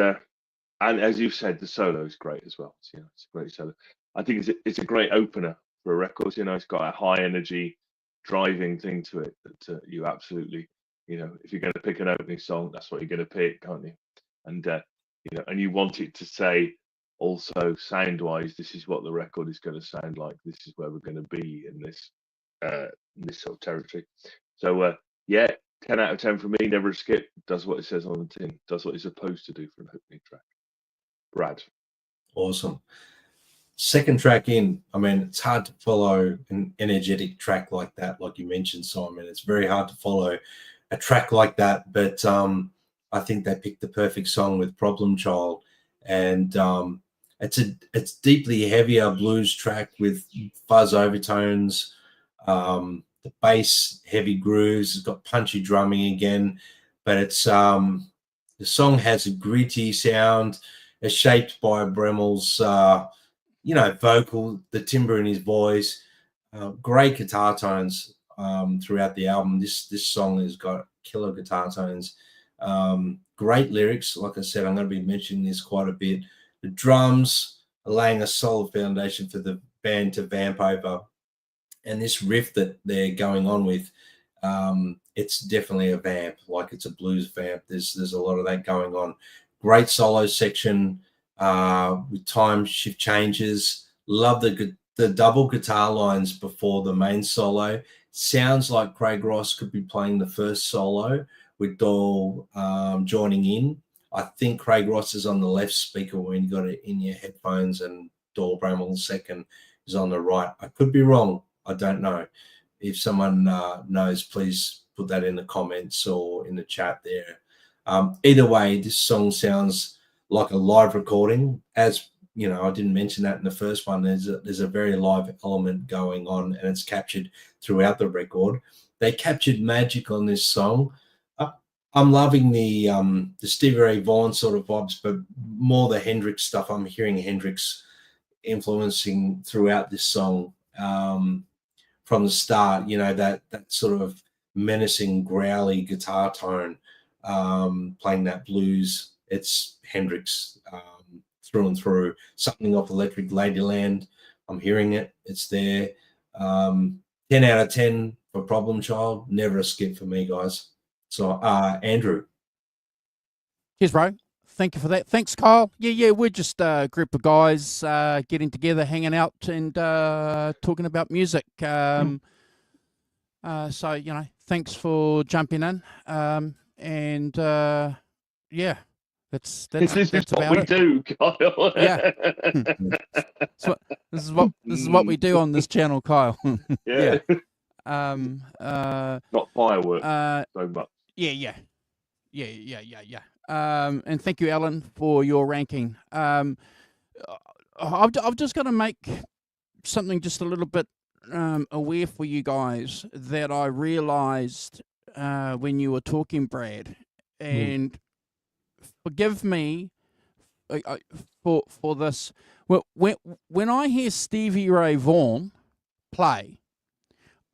as you've said, the solo is great as well. It's a great solo. I think it's a great opener for a record. It's got a high energy, driving thing to it that you absolutely. If you're going to pick an opening song, that's what you're going to pick, can't you? And and you want it to say also sound-wise, this is what the record is going to sound like. This is where we're going to be in this sort of territory. So 10 out of 10 for me. Never a skip. Does what it says on the tin. Does what it's supposed to do for an opening track. Brad. Awesome. Second track in, it's hard to follow an energetic track like that, like you mentioned, Simon. It's very hard to follow a track like that, but I think they picked the perfect song with Problem Child, and it's deeply heavier blues track with fuzz overtones, the bass heavy grooves. It's got punchy drumming again, but it's the song has a gritty sound. It's shaped by Bramhall's vocal, the timbre in his voice, great guitar tones throughout the album. This song has got killer guitar tones, great lyrics. Like I said, I'm going to be mentioning this quite a bit. The drums are laying a solid foundation for the band to vamp over, and this riff that they're going on with, it's definitely a vamp, like it's a blues vamp. There's a lot of that going on. Great solo section with time shift changes. Love the double guitar lines before the main solo. Sounds like Craig Ross could be playing the first solo with Doyle joining in. I think Craig Ross is on the left speaker when you got it in your headphones, and Doyle Bramhall second is on the right. I could be wrong. I don't know. If someone knows, please put that in the comments or in the chat there. Either way, this song sounds like a live recording. As you know, I didn't mention that in the first one. There's a very live element going on, and it's captured throughout the record. They captured magic on this song. I'm loving the Stevie Ray Vaughan sort of vibes, but more the Hendrix stuff. I'm hearing Hendrix influencing throughout this song from the start. That sort of menacing, growly guitar tone, playing that blues. It's Hendrix through and through. Something off Electric Ladyland. I'm hearing it. It's there. 10 out of 10 for Problem Child. Never a skip for me, guys. So, Andrew. Cheers, bro. Thank you for that. Thanks, Kyle. Yeah, we're just a group of guys getting together, hanging out, and talking about music. So, thanks for jumping in. And yeah, that's This is what about we it. do, Kyle. Yeah. So this is what we do on this channel, Kyle. Yeah. Yeah. Not fireworks so much. Yeah. And thank you, Alan, for your ranking. I've just got to make something just a little bit aware for you guys that I realised when you were talking, Brad, and forgive me for this. When I hear Stevie Ray Vaughan play,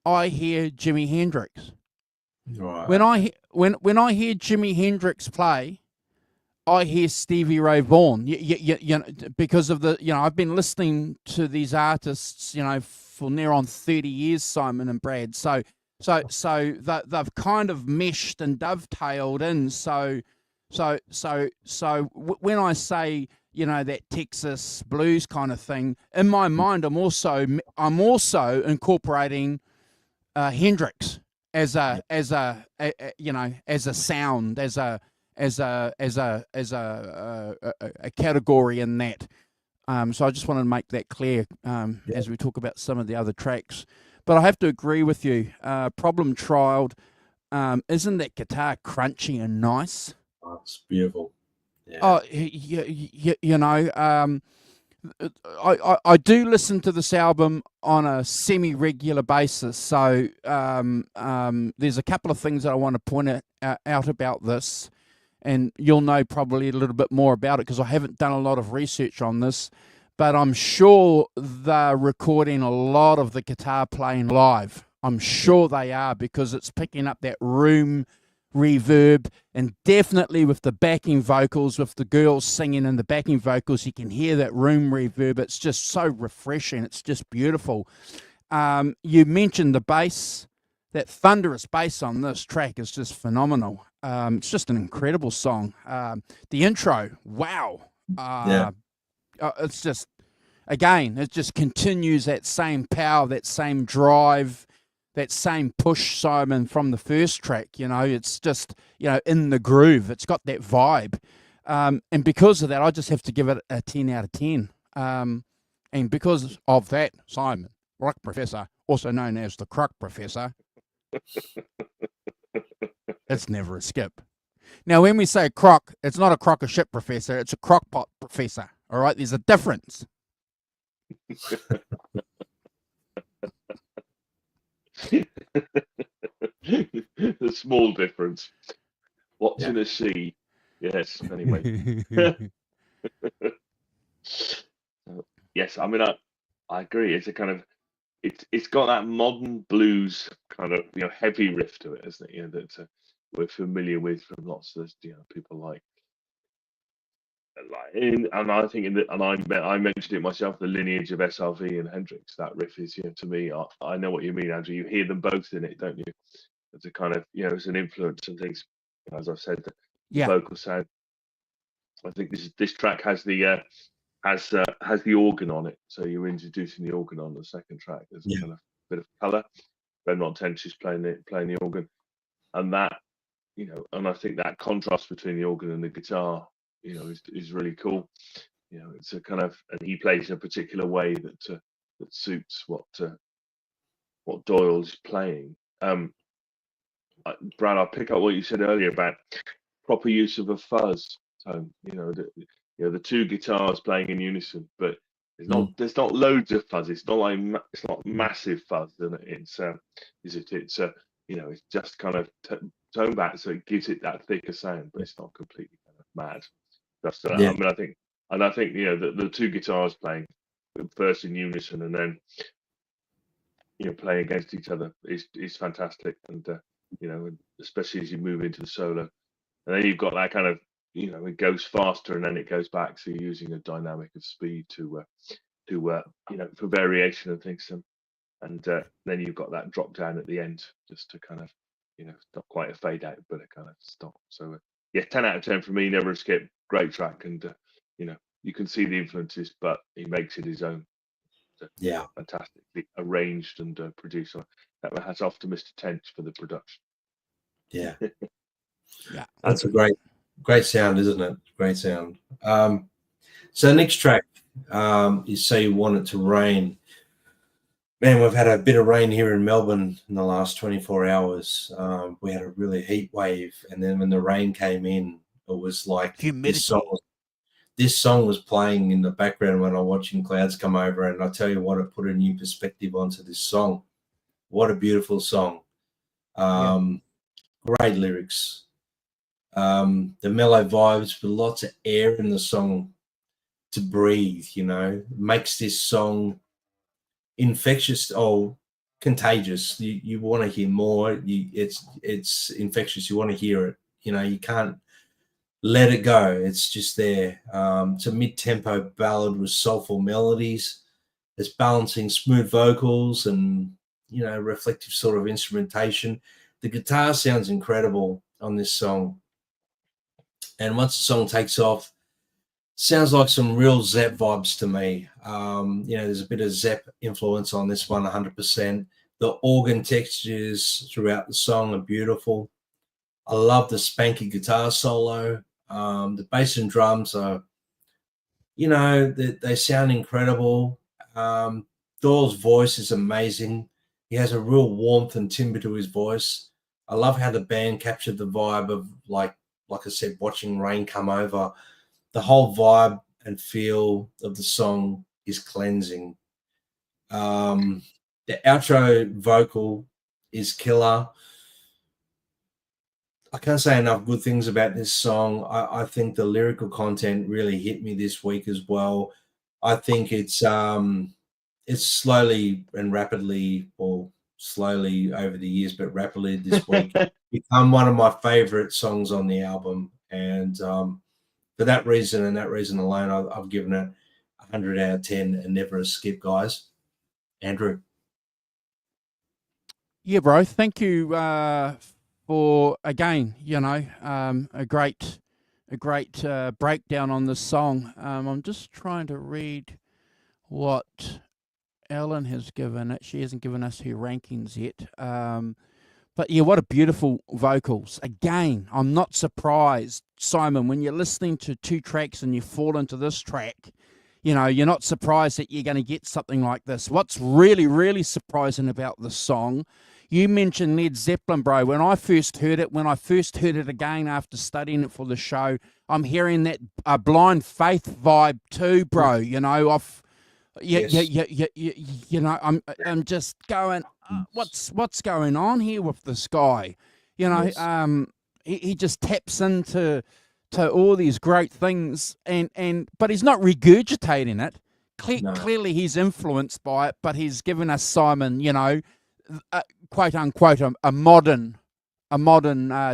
I hear Jimi Hendrix. Right. When I hear Jimi Hendrix play, I hear Stevie Ray Vaughan. Because of the I've been listening to these artists for near on 30 years, Simon and Brad. So they've kind of meshed and dovetailed in. So when I say that Texas blues kind of thing, in my mind, I'm also incorporating Hendrix as a sound, as a category in that. So I just wanted to make that clear as we talk about some of the other tracks. But I have to agree with you. Problem Child, isn't that guitar crunchy and nice? Oh, it's beautiful. Yeah. Oh, I do listen to this album on a semi-regular basis. So there's a couple of things that I want to point out about this. And you'll know probably a little bit more about it because I haven't done a lot of research on this. But I'm sure they're recording a lot of the guitar playing live. I'm sure they are because it's picking up that room reverb, and definitely with the backing vocals, with the girls singing in the backing vocals, you can hear that room reverb. It's just so refreshing. It's just beautiful. You mentioned the bass. That thunderous bass on this track is just phenomenal. It's just an incredible song. The intro, wow. It's just, again, it just continues that same power, that same drive, that same push, Simon, from the first track. It's just, in the groove. It's got that vibe. And because of that, I just have to give it a 10 out of 10. And because of that, Simon, Rock Professor, also known as the Croc Professor, it's never a skip. Now, when we say croc, it's not a crock of shit professor, it's a crock pot professor. All right, there's a difference. The small difference. What's in a sea? Yes. Anyway. Yes, I mean I agree. It's a kind of it's got that modern blues kind of heavy riff to it, isn't it? That we're familiar with from lots of people like and I think I mentioned it myself, the lineage of SRV and Hendrix. That riff is to me. I know what you mean, Andrew. You hear them both in it, don't you? It's a kind of it's an influence and things. As I've said, the vocal sound. I think this track has the has the organ on it, so you're introducing the organ on the second track. There's a kind of bit of colour. Ben Montentious playing the organ, and that and I think that contrast between the organ and the guitar, is really cool. It's a kind of, and he plays in a particular way that suits what Doyle's playing. Brad, I'll pick up what you said earlier about proper use of a fuzz tone. The two guitars playing in unison, but there's not loads of fuzz. It's not massive fuzz, and it's it's just kind of tone back, so it gives it that thicker sound, but it's not completely kind of mad. I think the two guitars playing first in unison and then playing against each other is fantastic, and especially as you move into the solo, and then you've got that kind of it goes faster and then it goes back, so you're using a dynamic of speed to for variation and things, and then you've got that drop down at the end just to kind of not quite a fade out but a kind of stop. So yeah, 10 out of 10 for me. Never Escape. Great track, and you can see the influences, but he makes it his own. So, Yeah, fantastically arranged and produced. So that hats off to Mr. Tench for the production. yeah. Yeah, That's a great sound, isn't it? Great sound. So next track is "So You Want It to Rain." Man, we've had a bit of rain here in Melbourne in the last 24 hours. We had a really heat wave, and then when the rain came in, it was like humidity. This song was playing in the background when I'm watching clouds come over, and I tell you what, it put a new perspective onto this song. What a beautiful song! Great lyrics. The mellow vibes with lots of air in the song to breathe, makes this song infectious or contagious. You want to hear more. It's infectious. You want to hear it. You can't let it go. It's just there. It's a mid-tempo ballad with soulful melodies. It's balancing smooth vocals and reflective sort of instrumentation. The guitar sounds incredible on this song. And once the song takes off, sounds like some real Zepp vibes to me. There's a bit of Zepp influence on this one, 100%. The organ textures throughout the song are beautiful. I love the spanky guitar solo. The bass and drums are, they sound incredible. Doyle's voice is amazing. He has a real warmth and timbre to his voice. I love how the band captured the vibe of, like I said, watching rain come over. The whole vibe and feel of the song is cleansing. The outro vocal is killer. I can't say enough good things about this song. I think the lyrical content really hit me this week as well. I think it's slowly and rapidly, or slowly over the years, but rapidly this week, become one of my favorite songs on the album. And for that reason and that reason alone, I've given it 100 out of 10 and never a skip, guys. Andrew. Yeah, bro. Thank you for again. A great breakdown on this song. I'm just trying to read what Ellen has given it. She hasn't given us her rankings yet. But yeah, what a beautiful vocals. Again, I'm not surprised, Simon, when you're listening to two tracks and you fall into this track, you're not surprised that you're going to get something like this. What's really, really surprising about this song, you mentioned Led Zeppelin, bro. When I first heard it again after studying it for the show, I'm hearing that Blind Faith vibe too, bro. I'm just going, what's going on here with this guy? Yes. He just taps into all these great things, but he's not regurgitating it. No. Clearly, he's influenced by it, but he's given us, Simon, quote unquote, a modern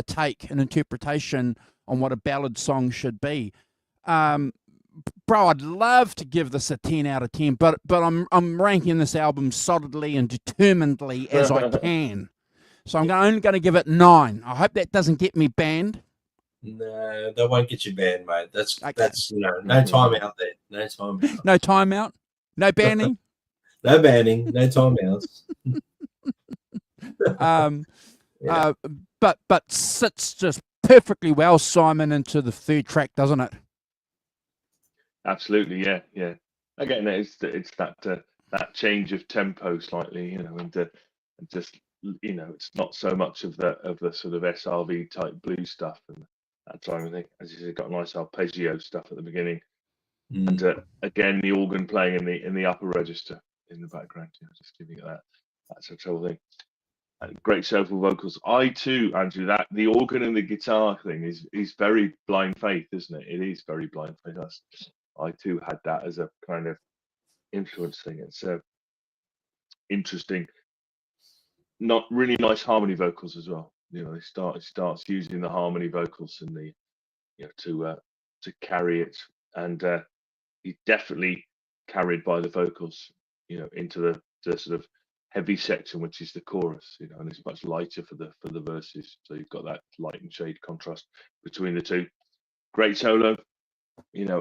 take and interpretation on what a ballad song should be. Bro, I'd love to give this a 10 out of 10, but I'm ranking this album solidly and determinedly as I can. So I'm only going to give it 9. I hope that doesn't get me banned. No, that won't get you banned, mate. That's Okay. that's no time out there. No time out. No timeout. No banning. No banning. No timeouts. Yeah. But sits just perfectly well, Simon, into the third track, doesn't it? Absolutely, yeah. Again, it's that change of tempo slightly, and just it's not so much of the sort of SRV type blues stuff and that type of thing. As you said, got nice arpeggio stuff at the beginning, and again the organ playing in the upper register in the background, just giving it that sort of thing. Great soulful vocals. I too, Andrew, that the organ and the guitar thing is very Blind Faith, isn't it? It is very Blind Faith. I too had that as a kind of influence thing. It's interesting. Not really nice harmony vocals as well. It starts using the harmony vocals and the to carry it, and he's definitely carried by the vocals. Into the sort of heavy section, which is the chorus, and it's much lighter for the verses. So you've got that light and shade contrast between the two. Great solo,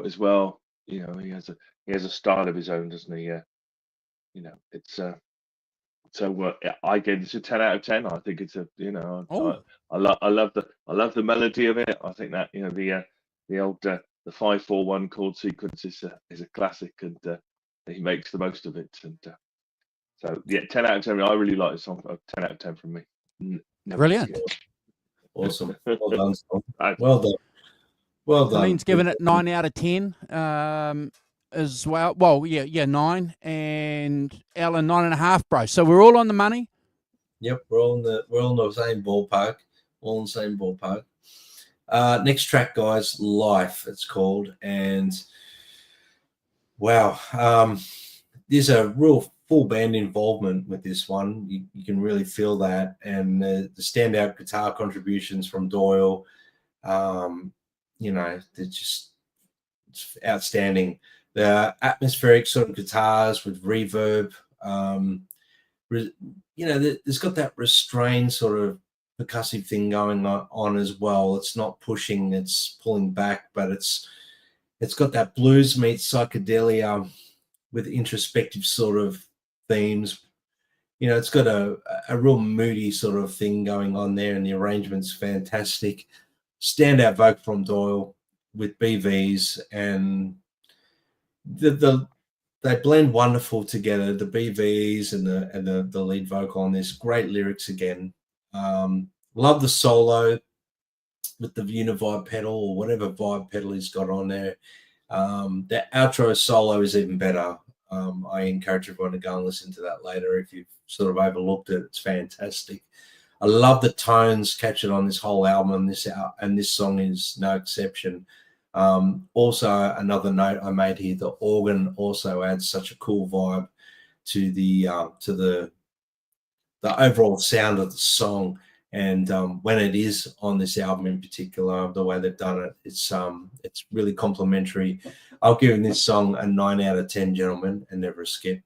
as well. He has a style of his own, doesn't he? It's so I gave this a 10 out of 10. I think it's I love the melody of it. I think that the old the 5/4/1 chord sequence is a classic, and he makes the most of it. And so 10 out of 10. I really like the song. 10 out of 10 from me. Brilliant. Awesome. Well done, Tom. Well done. Well done. Colleen's given it 9 out of 10 as well. Well, yeah, 9, and Alan 9.5, bro. So we're all on the money. Yep, we're all in the same ballpark. All in the same ballpark. Next track, guys, Life, it's called, and wow, there's a real full band involvement with this one. You can really feel that, and the standout guitar contributions from Doyle. They're just it's outstanding. The atmospheric sort of guitars with reverb. There's got that restrained sort of percussive thing going on as well. It's not pushing, it's pulling back, but it's got that blues meets psychedelia with introspective sort of themes. It's got a real moody sort of thing going on there, and the arrangement's fantastic. Standout vocal from Doyle with BVs, and they blend wonderful together. The BVs and the lead vocal on this, great lyrics again. Love the solo with the Univibe pedal or whatever vibe pedal he's got on there. The outro solo is even better. I encourage everyone to go and listen to that later if you've sort of overlooked it. It's fantastic. I love the tones captured on this whole album. And this song is no exception. Also, another note I made here: the organ also adds such a cool vibe to the overall sound of the song. And when it is on this album in particular, the way they've done it, it's really complimentary. I'll give this song a 9 out of 10, gentlemen, and never a skip.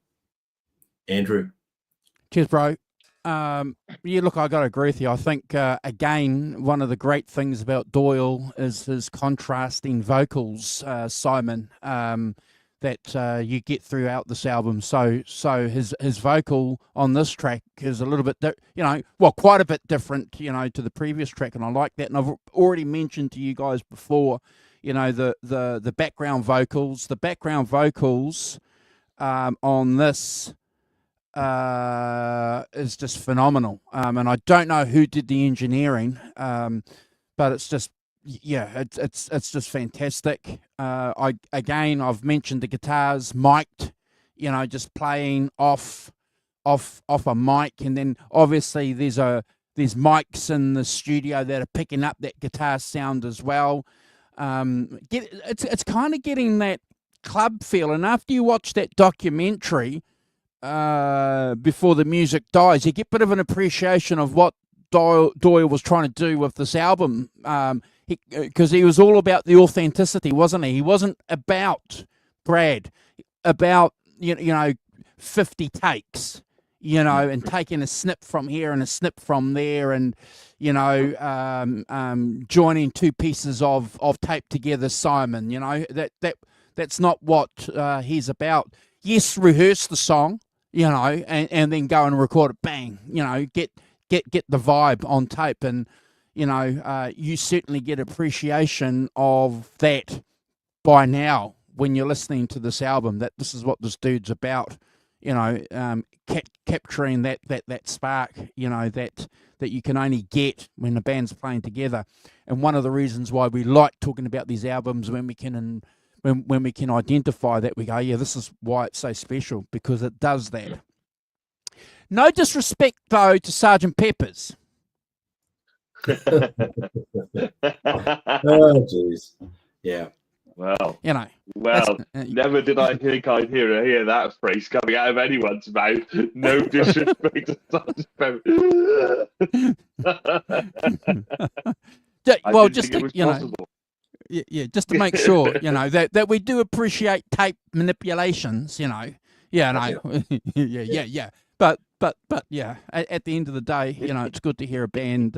Andrew. Cheers, bro. Look, I got to agree with you. I think, again, one of the great things about Doyle is his contrasting vocals, Simon, that you get throughout this album. So his vocal on this track is a little bit, quite a bit different, to the previous track, and I like that. And I've already mentioned to you guys before, the background vocals. The background vocals on this is just phenomenal. And I don't know who did the engineering, but it's just, it's just fantastic. I've mentioned the guitars mic'd, just playing off a mic, and then obviously there's mics in the studio that are picking up that guitar sound as well. It's kind of getting that club feel, and after you watch that documentary, Before the Music Dies, you get a bit of an appreciation of what Doyle was trying to do with this album, because he was all about the authenticity, wasn't he? He wasn't about about 50 takes, and taking a snip from here and a snip from there, and joining two pieces of tape together. Simon, that's not what he's about. Yes, rehearse the song, and then go and record it. Bang, get the vibe on tape, and you certainly get appreciation of that by now when you're listening to this album, that this is what this dude's about, capturing that spark, that you can only get when the band's playing together. And one of the reasons why we like talking about these albums when we can when we can identify that, we go, yeah, this is why it's so special, because it does that. No disrespect, though, to Sgt. Pepper's. Oh, jeez. Yeah. Well, never did I think I'd hear that phrase coming out of anyone's mouth. No disrespect to Sgt. Pepper. Well, just to, just to make sure, that we do appreciate tape manipulations, yeah. but yeah, at the end of the day, it's good to hear a band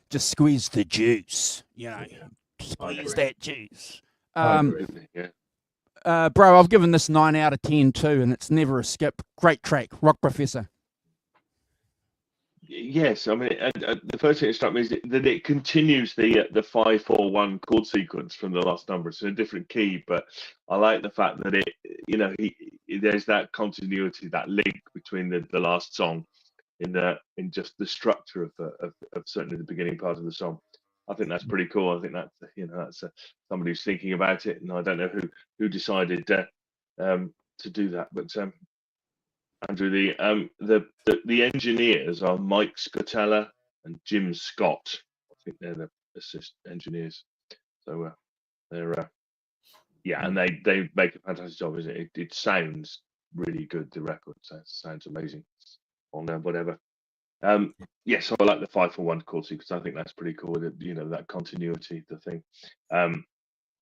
just squeeze the juice. Squeeze that juice. Absolutely, yeah. Bro, I've given this 9 out of 10 too, and it's never a skip. Great track, Rock Professor. Yes, I mean, and the first thing that struck me is that it continues the 5-4-1 chord sequence from the last number. It's in a different key, but I like the fact that there's that continuity, that link between the last song in just the structure of certainly the beginning part of the song. I think that's pretty cool. I think that's somebody who's thinking about it, and I don't know who decided to do that, but Andrew, the engineers are Mike Scotella and Jim Scott. I think they're the assist engineers. So they're and they make a fantastic job. Isn't it? It sounds really good. The record sounds amazing on whatever. Yes, I like the 5-4-1 chord sequence. I think that's pretty cool. That continuity, the thing.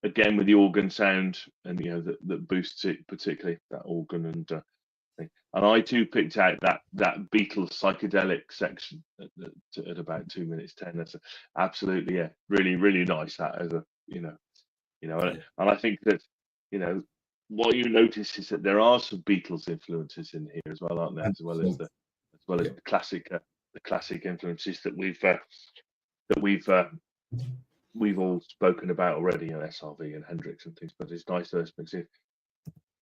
Again with the organ sound, and that boosts it, particularly that organ and. And I too picked out that Beatles psychedelic section at about 2 minutes 10. That's absolutely really really nice. That as a and I think that what you notice is that there are some Beatles influences in here as well, aren't there? As well as the classic influences that we've all spoken about already, SRV and Hendrix and things. But it's nice to mix in.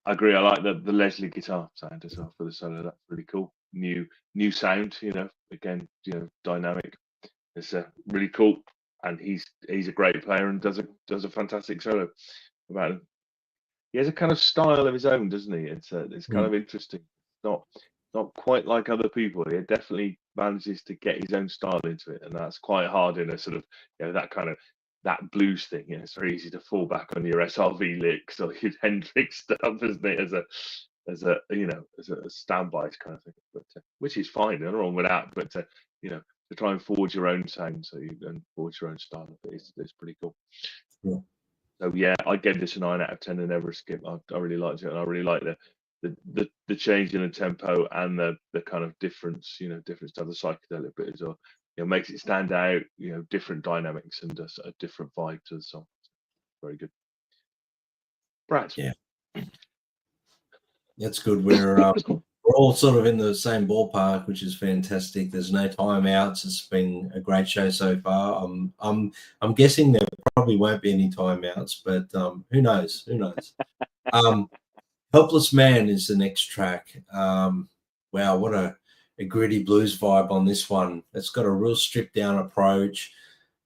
I agree. I like the Leslie guitar sound as well for the solo. That's really cool. New sound. Again, dynamic. It's really cool, and he's a great player and does a fantastic solo. About him. He has a kind of style of his own, doesn't he? It's kind of interesting. Not quite like other people. He definitely manages to get his own style into it, and that's quite hard in a sort of that kind of. That blues thing, it's very easy to fall back on your SRV licks or your Hendrix stuff, isn't it? As a standby kind of thing, but which is fine, nothing wrong with that. But to try and forge your own sound, and forge your own style, it's pretty cool. Yeah. So I gave this a 9 out of 10 and never a skip. I really liked it, and I really like the change in the tempo and the kind of difference, difference to the psychedelic bit as well. Makes it stand out, different dynamics and a different vibe to the song. Very good. Brad. Yeah. That's good. We're all sort of in the same ballpark, which is fantastic. There's no timeouts. It's been a great show so far. I'm guessing there probably won't be any timeouts, but who knows? Who knows? Helpless Man is the next track. Wow, what a gritty blues vibe on this one. It's got a real stripped down approach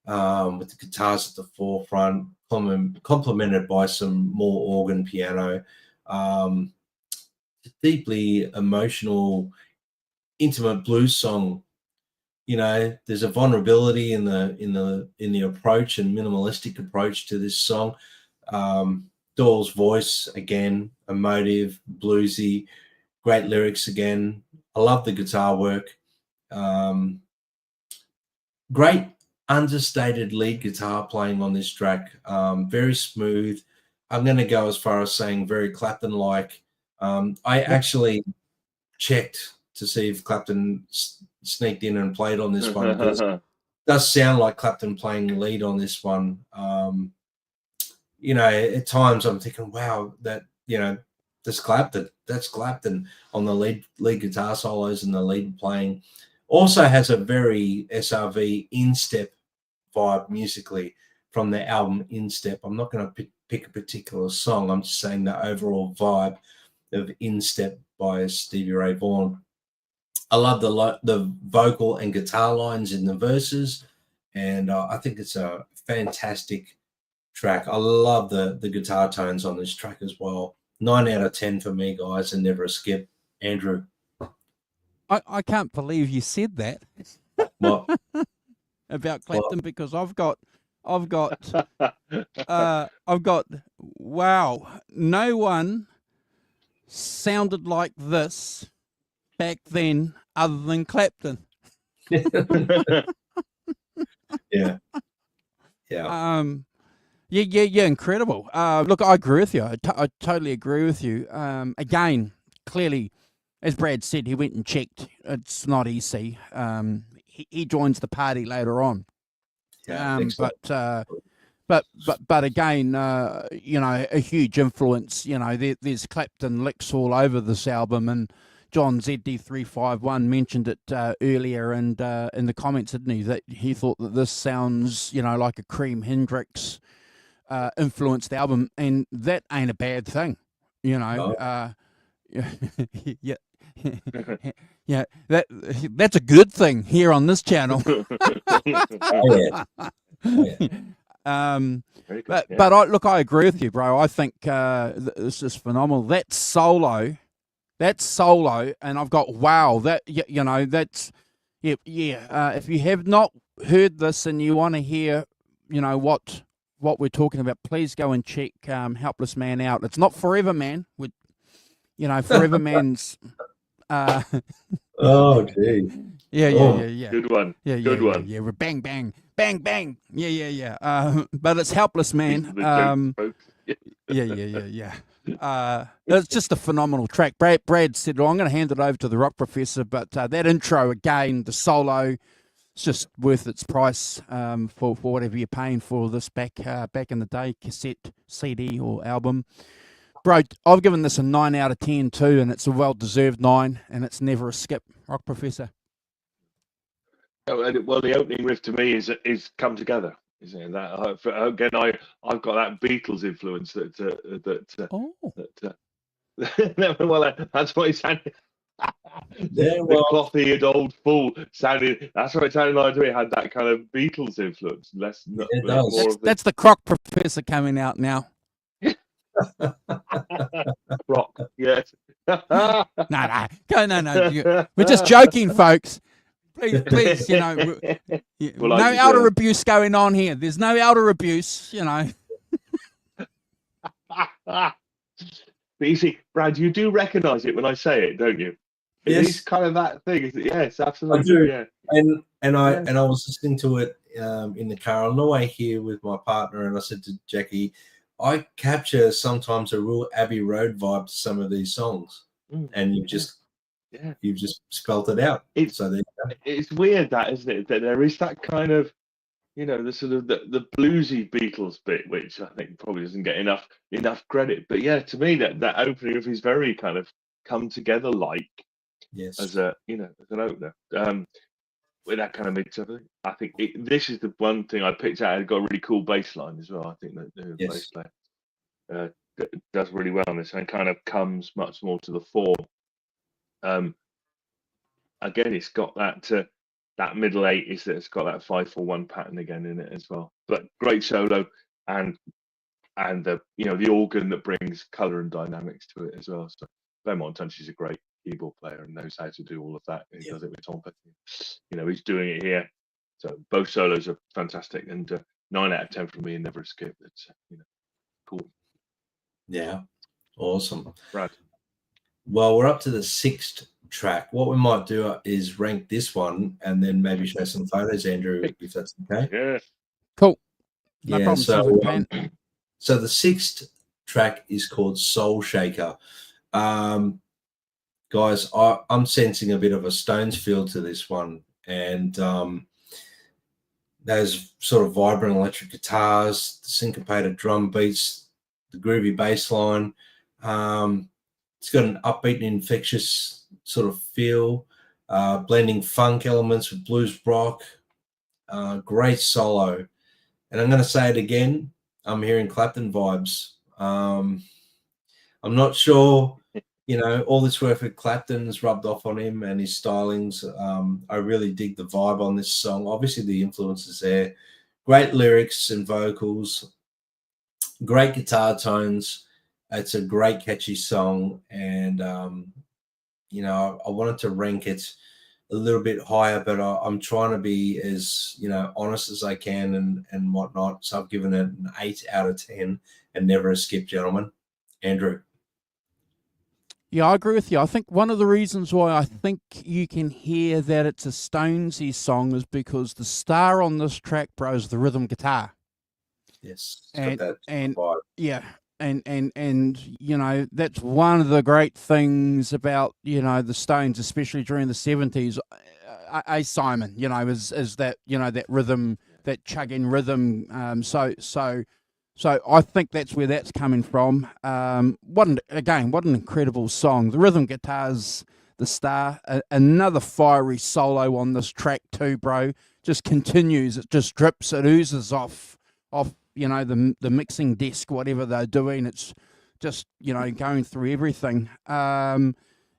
with the guitars at the forefront, complemented by some more organ piano. Deeply emotional, intimate blues song. There's a vulnerability in the approach and minimalistic approach to this song. Doyle's voice again, emotive, bluesy, great lyrics again. I love the guitar work. Great understated lead guitar playing on this track. Very smooth. I'm going to go as far as saying very Clapton-like. I actually checked to see if Clapton sneaked in and played on this one, because it does sound like Clapton playing lead on this one. At times I'm thinking, wow, that's Clapton on the lead guitar solos and the lead playing. Also has a very SRV in-step vibe musically from the album In-Step. I'm not going to pick a particular song. I'm just saying the overall vibe of In-Step by Stevie Ray Vaughan. I love the vocal and guitar lines in the verses, and I think it's a fantastic track. I love the guitar tones on this track as well. 9 out of 10 for me, guys, and never a skip. Andrew. I can't believe you said that. What? About Clapton, because I've got wow, no one sounded like this back then other than Clapton. Yeah. Yeah, incredible. Look, I agree with you. I totally agree with you. Again, clearly, as Brad said, he went and checked. It's not easy. He joins the party later on. Yeah, excellent. But again, you know, a huge influence. You know, there's Clapton licks all over this album, and John ZD351 mentioned it earlier and in the comments, didn't he? That he thought that this sounds, you know, like a Cream Hendrix influenced album, and that ain't a bad thing, you know. No. Yeah, yeah, that's a good thing here on this channel. Oh, yeah. Oh, yeah. But I agree with you, bro. I think this is phenomenal. That solo, and I've got wow. That you know, that's yeah. If you have not heard this and you want to hear, you know what we're talking about, please go and check Helpless Man out. It's not Forever Man. You know, Forever Man's. Oh, gee. Yeah. Good one. Good one. Yeah. Bang, bang, bang, bang. Yeah. But it's Helpless Man. Yeah. It's just a phenomenal track. Brad said, well, I'm going to hand it over to the Rock Professor, but that intro again, the solo, it's just worth its price for whatever you're paying for this back in the day, cassette, CD, or album. Bro, I've given this a 9 out of 10 too, and it's a well-deserved 9, and it's never a skip. Rock Professor. Well, the opening riff to me is "Come Together." Isn't it? That again, I've got that Beatles influence that well, that's what it sounded. Yeah, well, The cloth-eared old fool sounded. That's what it sounded like to me. It had that kind of Beatles influence. it does. That's the Croc Professor coming out now. Rock, yes. No. We're just joking, folks. Please, you know, no elder abuse going on here. There's no elder abuse, you know. But you see, Brad, you do recognise it when I say it, don't you? Yes. It's kind of that thing. Yes, absolutely. I do. Yeah. And I was listening to it in the car on the way here with my partner, and I said to Jackie, I capture sometimes a real Abbey Road vibe to some of these songs, and you've just spelt it out. It's weird, that, isn't it? That there is that kind of, you know, the sort of the bluesy Beatles bit, which I think probably doesn't get enough credit. But yeah, to me that opening of is very kind of Come Together like, as a, you know, as an opener. With that kind of mix up, I think this is the one thing I picked out. It got a really cool bass line as well. I think that the bass player does really well on this, and kind of comes much more to the fore. Again, it's got that middle 80s, that it's got that 5/4/1 pattern again in it as well. But great solo, and the, you know, the organ that brings color and dynamics to it as well. So Beaumont Tunch is a great keyboard player and knows how to do all of that. He does it with Tom Petty. You know, he's doing it here. So both solos are fantastic, and 9 out of 10 from me, and never a skip. It's you know, cool. Yeah, awesome. Right. Well, we're up to the 6th track. What we might do is rank this one, and then maybe show some photos, Andrew, if that's okay. Yeah. Cool. No problem. So the 6th track is called Soul Shaker. Guys, I'm sensing a bit of a Stones feel to this one, and those sort of vibrant electric guitars, the syncopated drum beats, the groovy bass line. It's got an upbeat and infectious sort of feel, blending funk elements with blues rock. Great solo, and I'm going to say it again. I'm hearing Clapton vibes. I'm not sure. You know, all this work with Clapton's rubbed off on him and his stylings. I really dig the vibe on this song. Obviously, the influence is there. Great lyrics and vocals. Great guitar tones. It's a great, catchy song. And, you know, I wanted to rank it a little bit higher, but I'm trying to be as, you know, honest as I can and whatnot. So I've given it an 8 out of 10 and never a skip, gentlemen. Andrew. Yeah, I agree with you. I think one of the reasons why I think you can hear that it's a Stonesy song is because the star on this track, bro, is the rhythm guitar. Yes. And yeah, and you know, that's one of the great things about, you know, the Stones, especially during the 70s. Simon, you know, is that, you know, that rhythm, that chugging rhythm. So I think that's where that's coming from. What an incredible song. The rhythm guitar's the star. Another fiery solo on this track too, bro. Just continues. It just drips. It oozes off you know, the mixing desk, whatever they're doing. It's just, you know, going through everything.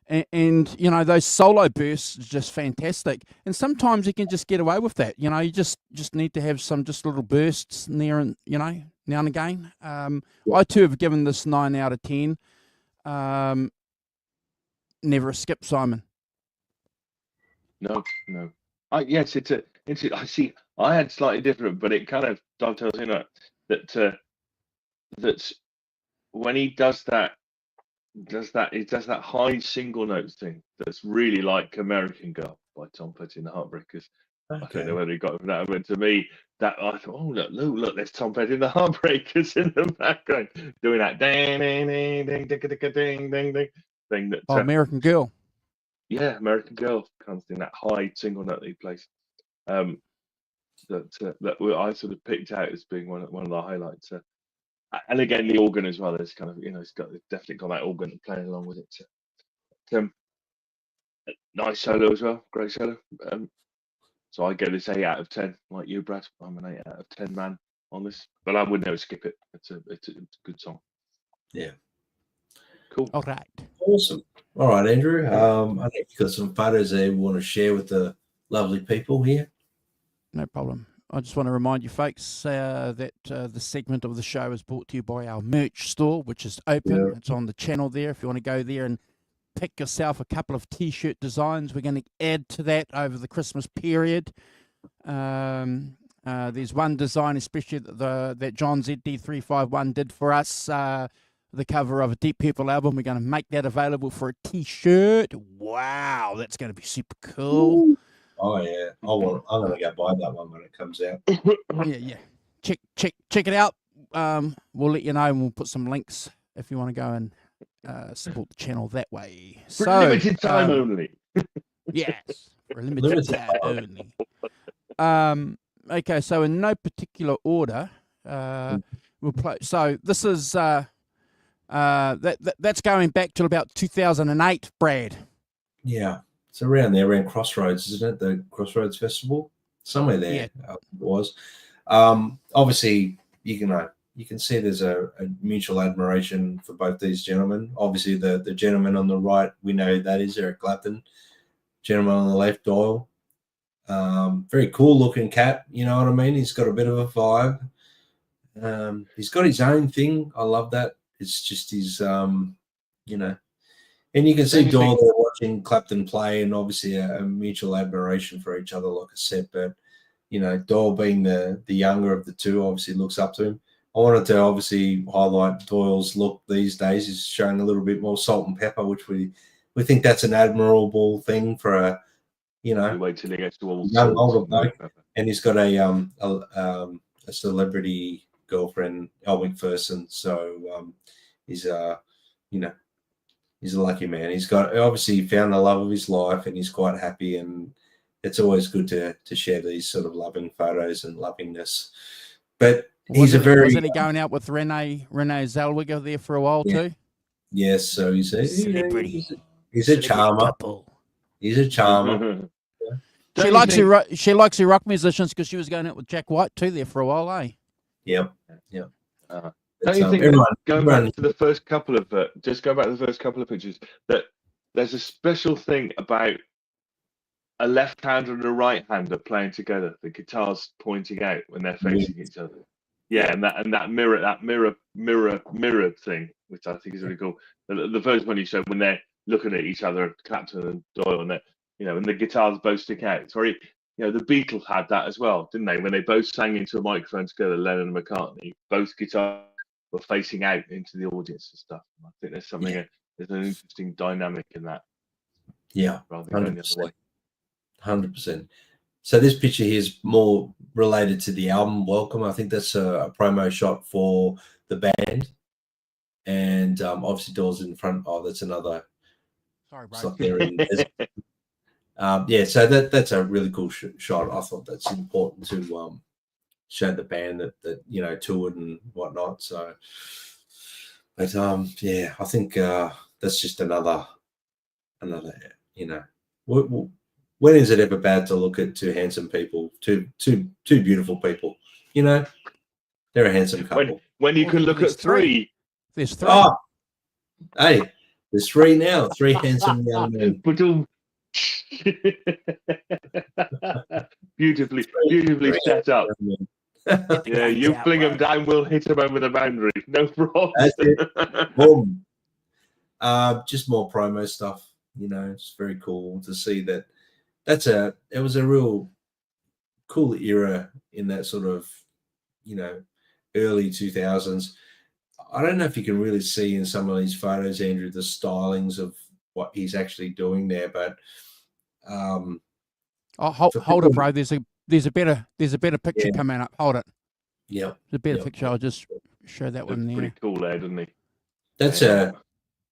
And you know, those solo bursts is just fantastic. And sometimes you can just get away with that. You know, you just need to have some just little bursts in there, and you know, now and again. I too have given this 9 out of 10. Never a skip, Simon. No. Yes, it's I see. I had slightly different, but it kind of dovetails in that when he does that high single notes thing that's really like American Girl by Tom Petty and the Heartbreakers. I don't know whether he got it from that, but to me, that I thought, oh look, there's Tom Petty and the Heartbreakers in the background doing that ding ding ding ding ding ding ding ding thing that. American Girl. Yeah, American Girl kind of thing, that high single note that he plays. That I sort of picked out as being one of the highlights. And again, the organ as well. There's kind of, you know, it's definitely got that organ playing along with it. Nice solo as well, great solo. So I give this 8 out of 10, like you, Brad. I'm an 8 out of 10 man on this, but I would never skip it. It's a good song. Yeah. Cool. All right. Awesome. All right, Andrew. I think you've got some photos there we want to share with the lovely people here. No problem. I just want to remind you folks that the segment of the show is brought to you by our merch store, which is open. Yeah. It's on the channel there. If you want to go there and pick yourself a couple of T-shirt designs, we're going to add to that over the Christmas period. There's one design especially that John ZD351 did for us, the cover of a Deep Purple album. We're going to make that available for a T-shirt. Wow, that's going to be super cool. Ooh. Oh yeah, I'm gonna go buy that one when it comes out. Yeah. Check it out. We'll let you know, and we'll put some links if you want to go and support the channel that way. For limited time only. Yes, for a limited time only. Okay, so in no particular order, we'll play. So this is that's going back to about 2008, Brad. Yeah. It's around there, around Crossroads, isn't it? The Crossroads Festival, somewhere there. Yeah. It was. Obviously, you can see there's a mutual admiration for both these gentlemen. Obviously, the gentleman on the right, we know who that is, Eric Clapton. Gentleman on the left, Doyle. Very cool looking cat. You know what I mean? He's got a bit of a vibe. He's got his own thing. I love that. It's just his, you know. And you can see Doyle there watching Clapton play, and obviously a mutual admiration for each other, like I said. But, you know, Doyle being the younger of the two, obviously looks up to him. I wanted to obviously highlight Doyle's look these days. He's showing a little bit more salt and pepper, which we think that's an admirable thing for a, you know, wait till he gets to all young older bloke. And he's got a celebrity girlfriend, Elle McPherson. So he's you know, he's a lucky man. He's got obviously found the love of his life, and he's quite happy. And it's always good to share these sort of loving photos and lovingness. But wasn't he going out with Renee Zellweger there for a while too? Yes, so he's a celebrity. He's a charmer. Couple. He's a charmer. She likes her rock musicians because she was going out with Jack White too there for a while, eh? Yep. Don't you think going back to the first couple of pictures, that there's a special thing about a left-hander and a right-hander playing together, the guitars pointing out when they're facing each other. Yeah, and that mirror thing, which I think is really cool. The first one you showed when they're looking at each other, Clapton and Doyle, and and the guitars both stick out. It's very, the Beatles had that as well, didn't they? When they both sang into a microphone together, Lennon and McCartney, both guitars were facing out into the audience and stuff. I think there's something, there's an interesting dynamic in that. Yeah, rather than going the other way. 100%. So this picture here is more related to the album Welcome. I think that's a promo shot for the band. and obviously Doyle's in front. Oh, that's another Sorry, bro. slot there. Yeah, so that's a really cool shot. I thought that's important to show the band that you know toured and whatnot. So, but yeah, I think that's just another you know. When is it ever bad to look at two handsome people, two beautiful people? You know, they're a handsome couple. When you Well, can look there's at three. There's 3. Oh, hey, there's 3 now. 3 handsome young men. beautifully Three set up. young Yeah, you out, fling bro. them down, we'll hit them over the boundary. No problem. That's it. Boom. Just more promo stuff. You know, it's very cool to see that. It was a real cool era in that sort of, you know, early 2000s. I don't know if you can really see in some of these photos, Andrew, the stylings of what he's actually doing there, but Oh, hold it, bro. There's a better picture coming up. Hold it. Yeah, There's a better picture. I'll just show that one there. Pretty cool there, doesn't he?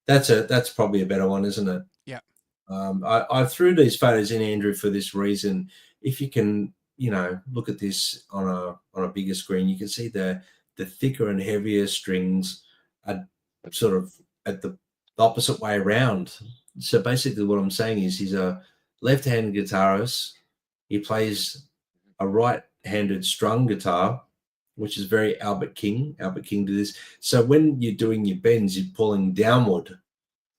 That's probably a better one, isn't it? Yeah. I threw these photos in, Andrew, for this reason. If you can, you know, look at this on a bigger screen, you can see the thicker and heavier strings are sort of at the opposite way around. So basically what I'm saying is he's a left-handed guitarist. He plays a right-handed strung guitar, which is very Albert King. Albert King did this. So when you're doing your bends, you're pulling downward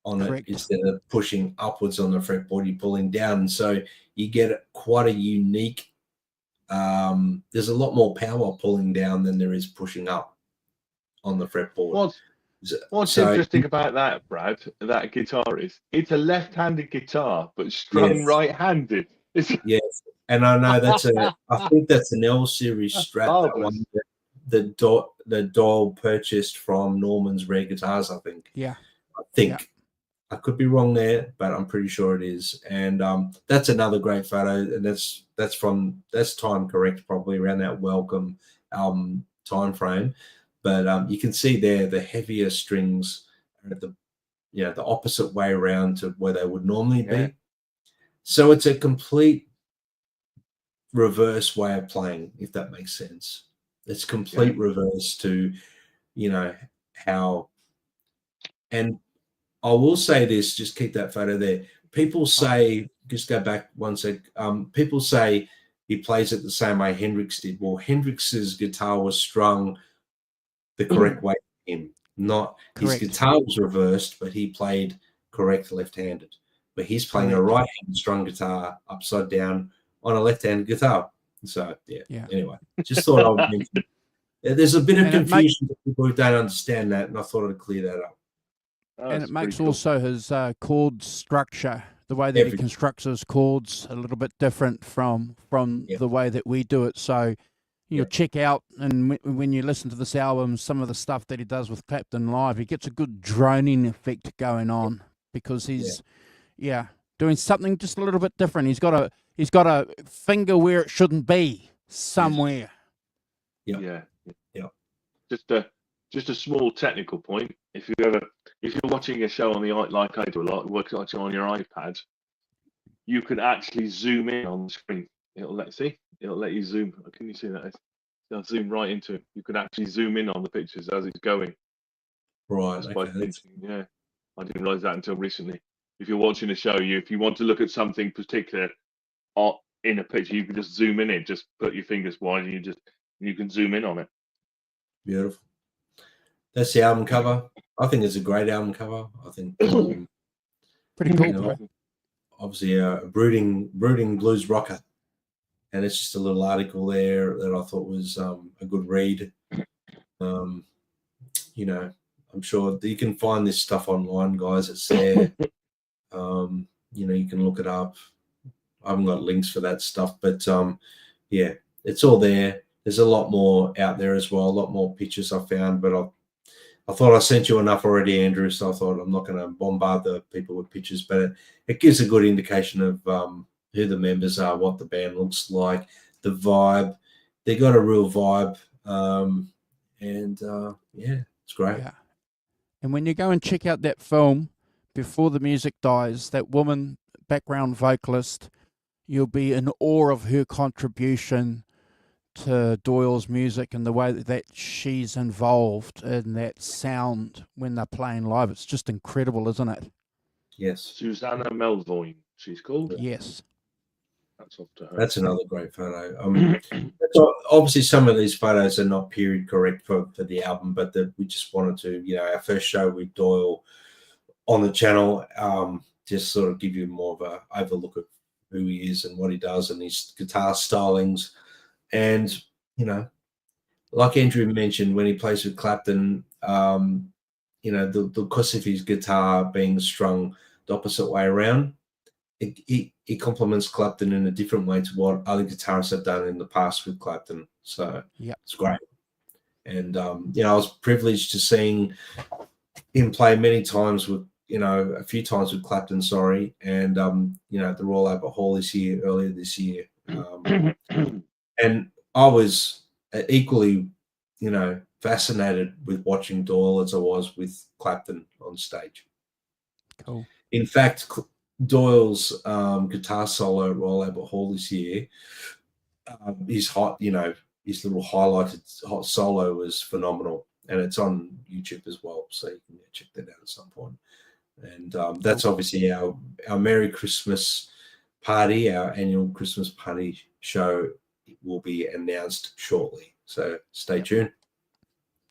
on Correct. it instead of pushing upwards on the fretboard. You're pulling down. And so you get quite a unique, there's a lot more power pulling down than there is pushing up on the fretboard. What's interesting about that, Brad, that guitar is it's a left-handed guitar, but strung right-handed. Yes, and I know I think that's an L series Strat, that one that Doyle purchased from Norman's Rare Guitars, I think. Yeah. I think. I could be wrong there, but I'm pretty sure it is. And that's another great photo, and that's time correct, probably around that Welcome album time frame. But you can see there the heavier strings are at the opposite way around to where they would normally be. So it's a complete reverse way of playing, if that makes sense. It's complete reverse to, you know, how. And I will say this, just keep that photo there. People say, just go back one sec. People say he plays it the same way Hendrix did. Well, Hendrix's guitar was strung the correct way for him. Not his guitar was reversed, but he played correct left-handed. But he's playing a right-handed strung guitar upside down on a left-handed guitar. So yeah. Anyway, just thought I would mention. There's a bit of confusion for people who don't understand that, and I thought I'd clear that up. And it makes also his chord structure, the way that he constructs his chords, a little bit different from the way that we do it. So you'll check out, and when you listen to this album, some of the stuff that he does with Clapton live, he gets a good droning effect going on because he's doing something just a little bit different. He's got a finger where it shouldn't be somewhere. Yeah. Just a small technical point. If you're watching a show on the like I do a lot, watching on your iPad, you can actually zoom in on the screen. It'll let you zoom. Can you see that? It'll zoom right into it. You can actually zoom in on the pictures as it's going. Right. Yeah, I didn't realize that until recently. If you're watching a show, if you want to look at something particular in a picture, you can just zoom in it. Just put your fingers wide, and you can zoom in on it. Beautiful. That's the album cover. I think it's a great album cover. I think pretty cool. You know, obviously a brooding blues rocker, and it's just a little article there that I thought was a good read. You know, I'm sure that you can find this stuff online, guys. It's there. You know, you can look it up. I haven't got links for that stuff, but yeah, it's all there. There's a lot more out there as well. A lot more pictures I found, but I thought I sent you enough already, Andrew, so I thought I'm not going to bombard the people with pictures, but it gives a good indication of who the members are, what the band looks like, the vibe. They got a real vibe, and yeah, it's great. Yeah. And when you go and check out that film, Before the Music Dies, that woman, background vocalist, you'll be in awe of her contribution to Doyle's music and the way that she's involved in that sound when they're playing live. It's just incredible, isn't it? Yes. Susanna Melvoin, she's called. Yes. That's off to her. That's another great photo. Obviously, some of these photos are not period correct for the album, but we just wanted to, our first show with Doyle on the channel, just sort of give you more of a overlook of who he is and what he does and his guitar stylings. And, like Andrew mentioned, when he plays with Clapton, because of his guitar being strung the opposite way around, it complements Clapton in a different way to what other guitarists have done in the past with Clapton. So It's great. And, I was privileged to seeing him play many times with, a few times with Clapton, and, at the Royal Albert Hall earlier this year. And I was equally, fascinated with watching Doyle as I was with Clapton on stage. Cool. In fact, Doyle's guitar solo at Royal Albert Hall this year, his little highlighted hot solo was phenomenal, and it's on YouTube as well, so you can check that out at some point. And that's obviously our Merry Christmas party, our annual Christmas party show will be announced shortly. So stay tuned.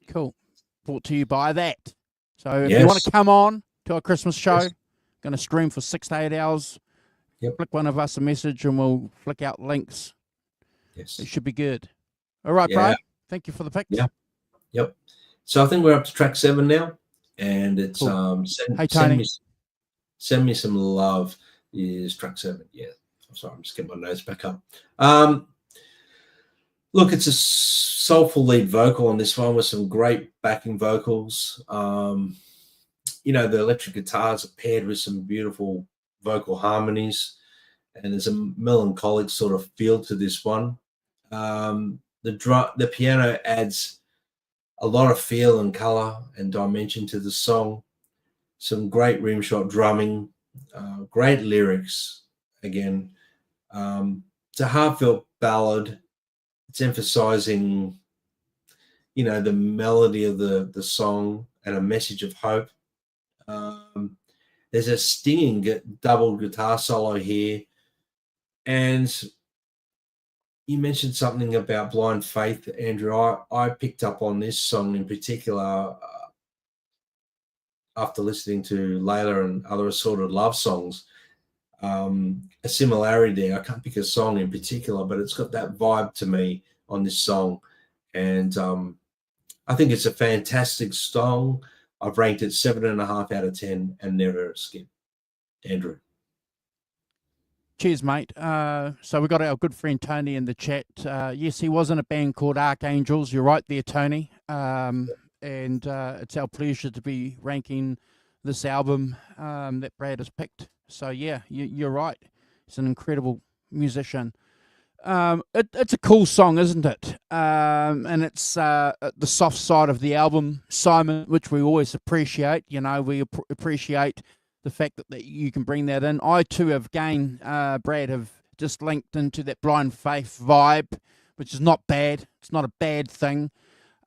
Cool. Brought to you by that. So if you want to come on to our Christmas show, going to stream for 6 to 8 hours. Flick one of us a message and we'll flick out links. Yes. It should be good. All right, bro. Thank you for the picks. Yeah. Yep. So I think we're up to track 7 now. And it's Cool. send me some love is track 7. Yeah. I'm sorry, I'm just getting my notes back up. Look, it's a soulful lead vocal on this one with some great backing vocals. The electric guitars are paired with some beautiful vocal harmonies, and there's a melancholic sort of feel to this one. The piano adds a lot of feel and color and dimension to the song. Some great rimshot drumming, great lyrics. Again, it's a heartfelt ballad. It's emphasizing, the melody of the song and a message of hope. There's a stinging double guitar solo here. And you mentioned something about Blind Faith, Andrew. I picked up on this song in particular after listening to Layla and other assorted love songs. A similarity there. I can't pick a song in particular, but it's got that vibe to me on this song. And I think it's a fantastic song. I've ranked it 7.5 out of 10 and never a skip. Andrew. Cheers, mate. So we got our good friend Tony in the chat. Yes, he was in a band called Archangels. You're right there, Tony. And it's our pleasure to be ranking this album that Brad has picked. So yeah, you're right. He's an incredible musician. It's a cool song, isn't it? And it's the soft side of the album, Simon, which we always appreciate. We appreciate the fact that you can bring that in. I too have gained, Brad, have just linked into that Blind Faith vibe, which is not bad. It's not a bad thing.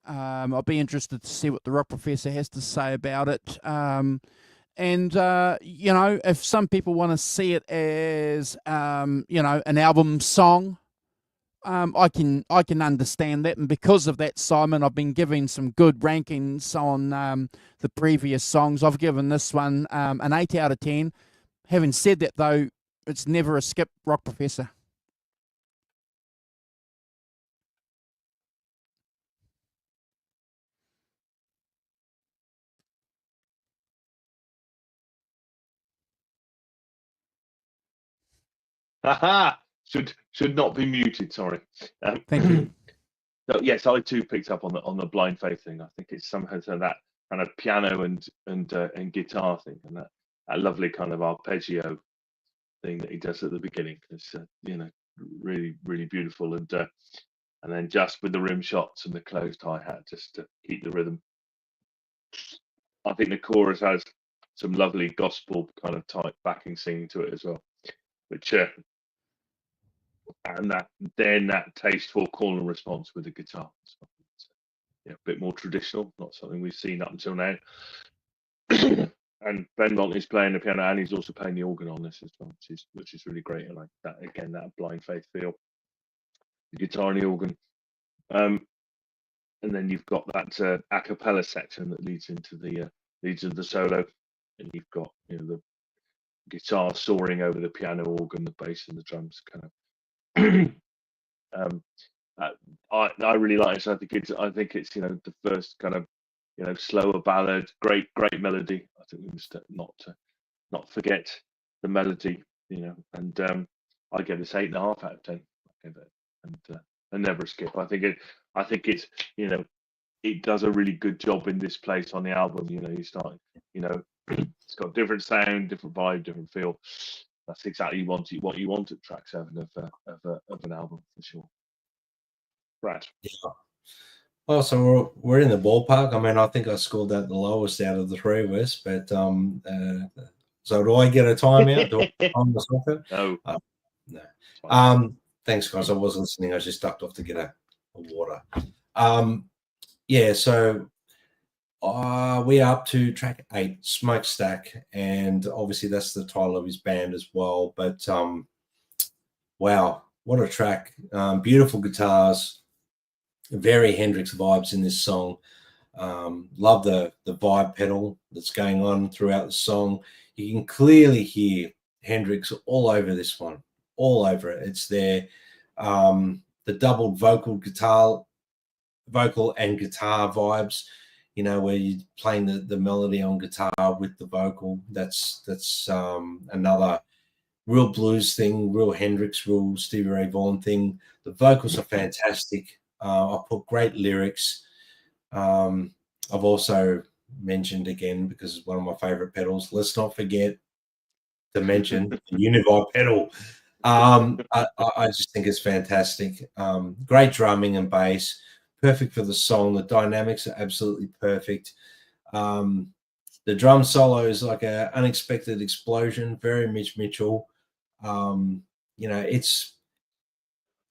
I'll be interested to see what the Rock Professor has to say about it. And if some people want to see it as, an album song, I can understand that. And because of that, Simon, I've been giving some good rankings on the previous songs. I've given this one an 8 out of 10. Having said that, though, it's never a skip, Rock Professor. Haha! Should not be muted. Sorry. Thank you. So yes, I too picked up on the Blind Faith thing. I think it's somehow that kind of piano and guitar thing, and that lovely kind of arpeggio thing that he does at the beginning. It's really really beautiful, and then just with the rim shots and the closed hi hat just to keep the rhythm. I think the chorus has some lovely gospel kind of type backing singing to it as well, which and that tasteful call and response with the guitar. So, yeah, a bit more traditional, not something we've seen up until now. And Ben Monty's playing the piano, and he's also playing the organ on this as well, which is really great. I like that, again, that blind faith feel, the guitar and the organ. And then you've got that a cappella section that leads into the solo, and you've got the guitar soaring over the piano, organ, the bass, and the drums kind of. I really like it. I think it's the first kind of slower ballad, great melody. I think we must not forget the melody, and I give this 8.5 out of 10. I give it, and never skip. I think it's it does a really good job in this place on the album. You start, it's got different sound, different vibe, different feel. That's exactly what you want at track 7 of an album, for sure. Brad. Yeah. Well, so we're in the ballpark. I mean, I think I scored that the lowest out of the three of us, but so do I get a timeout? Do I time myself out? No. No. Thanks, guys. I was listening. I just ducked off to get a water. Yeah, so we are up to track 8, Smokestack, and obviously that's the title of his band as well. But wow, what a track! Beautiful guitars, very Hendrix vibes in this song. Love the vibe pedal that's going on throughout the song. You can clearly hear Hendrix all over this one, all over it. It's there. The doubled vocal and guitar vibes, where you're playing the melody on guitar with the vocal. That's another real blues thing, real Hendrix, real Stevie Ray Vaughan thing. The vocals are fantastic. I put great lyrics. I've also mentioned again, because it's one of my favorite pedals, let's not forget to mention the Univibe pedal. I just think it's fantastic. Great drumming and bass, perfect for the song. The dynamics are absolutely perfect. The drum solo is like an unexpected explosion, very Mitch Mitchell. It's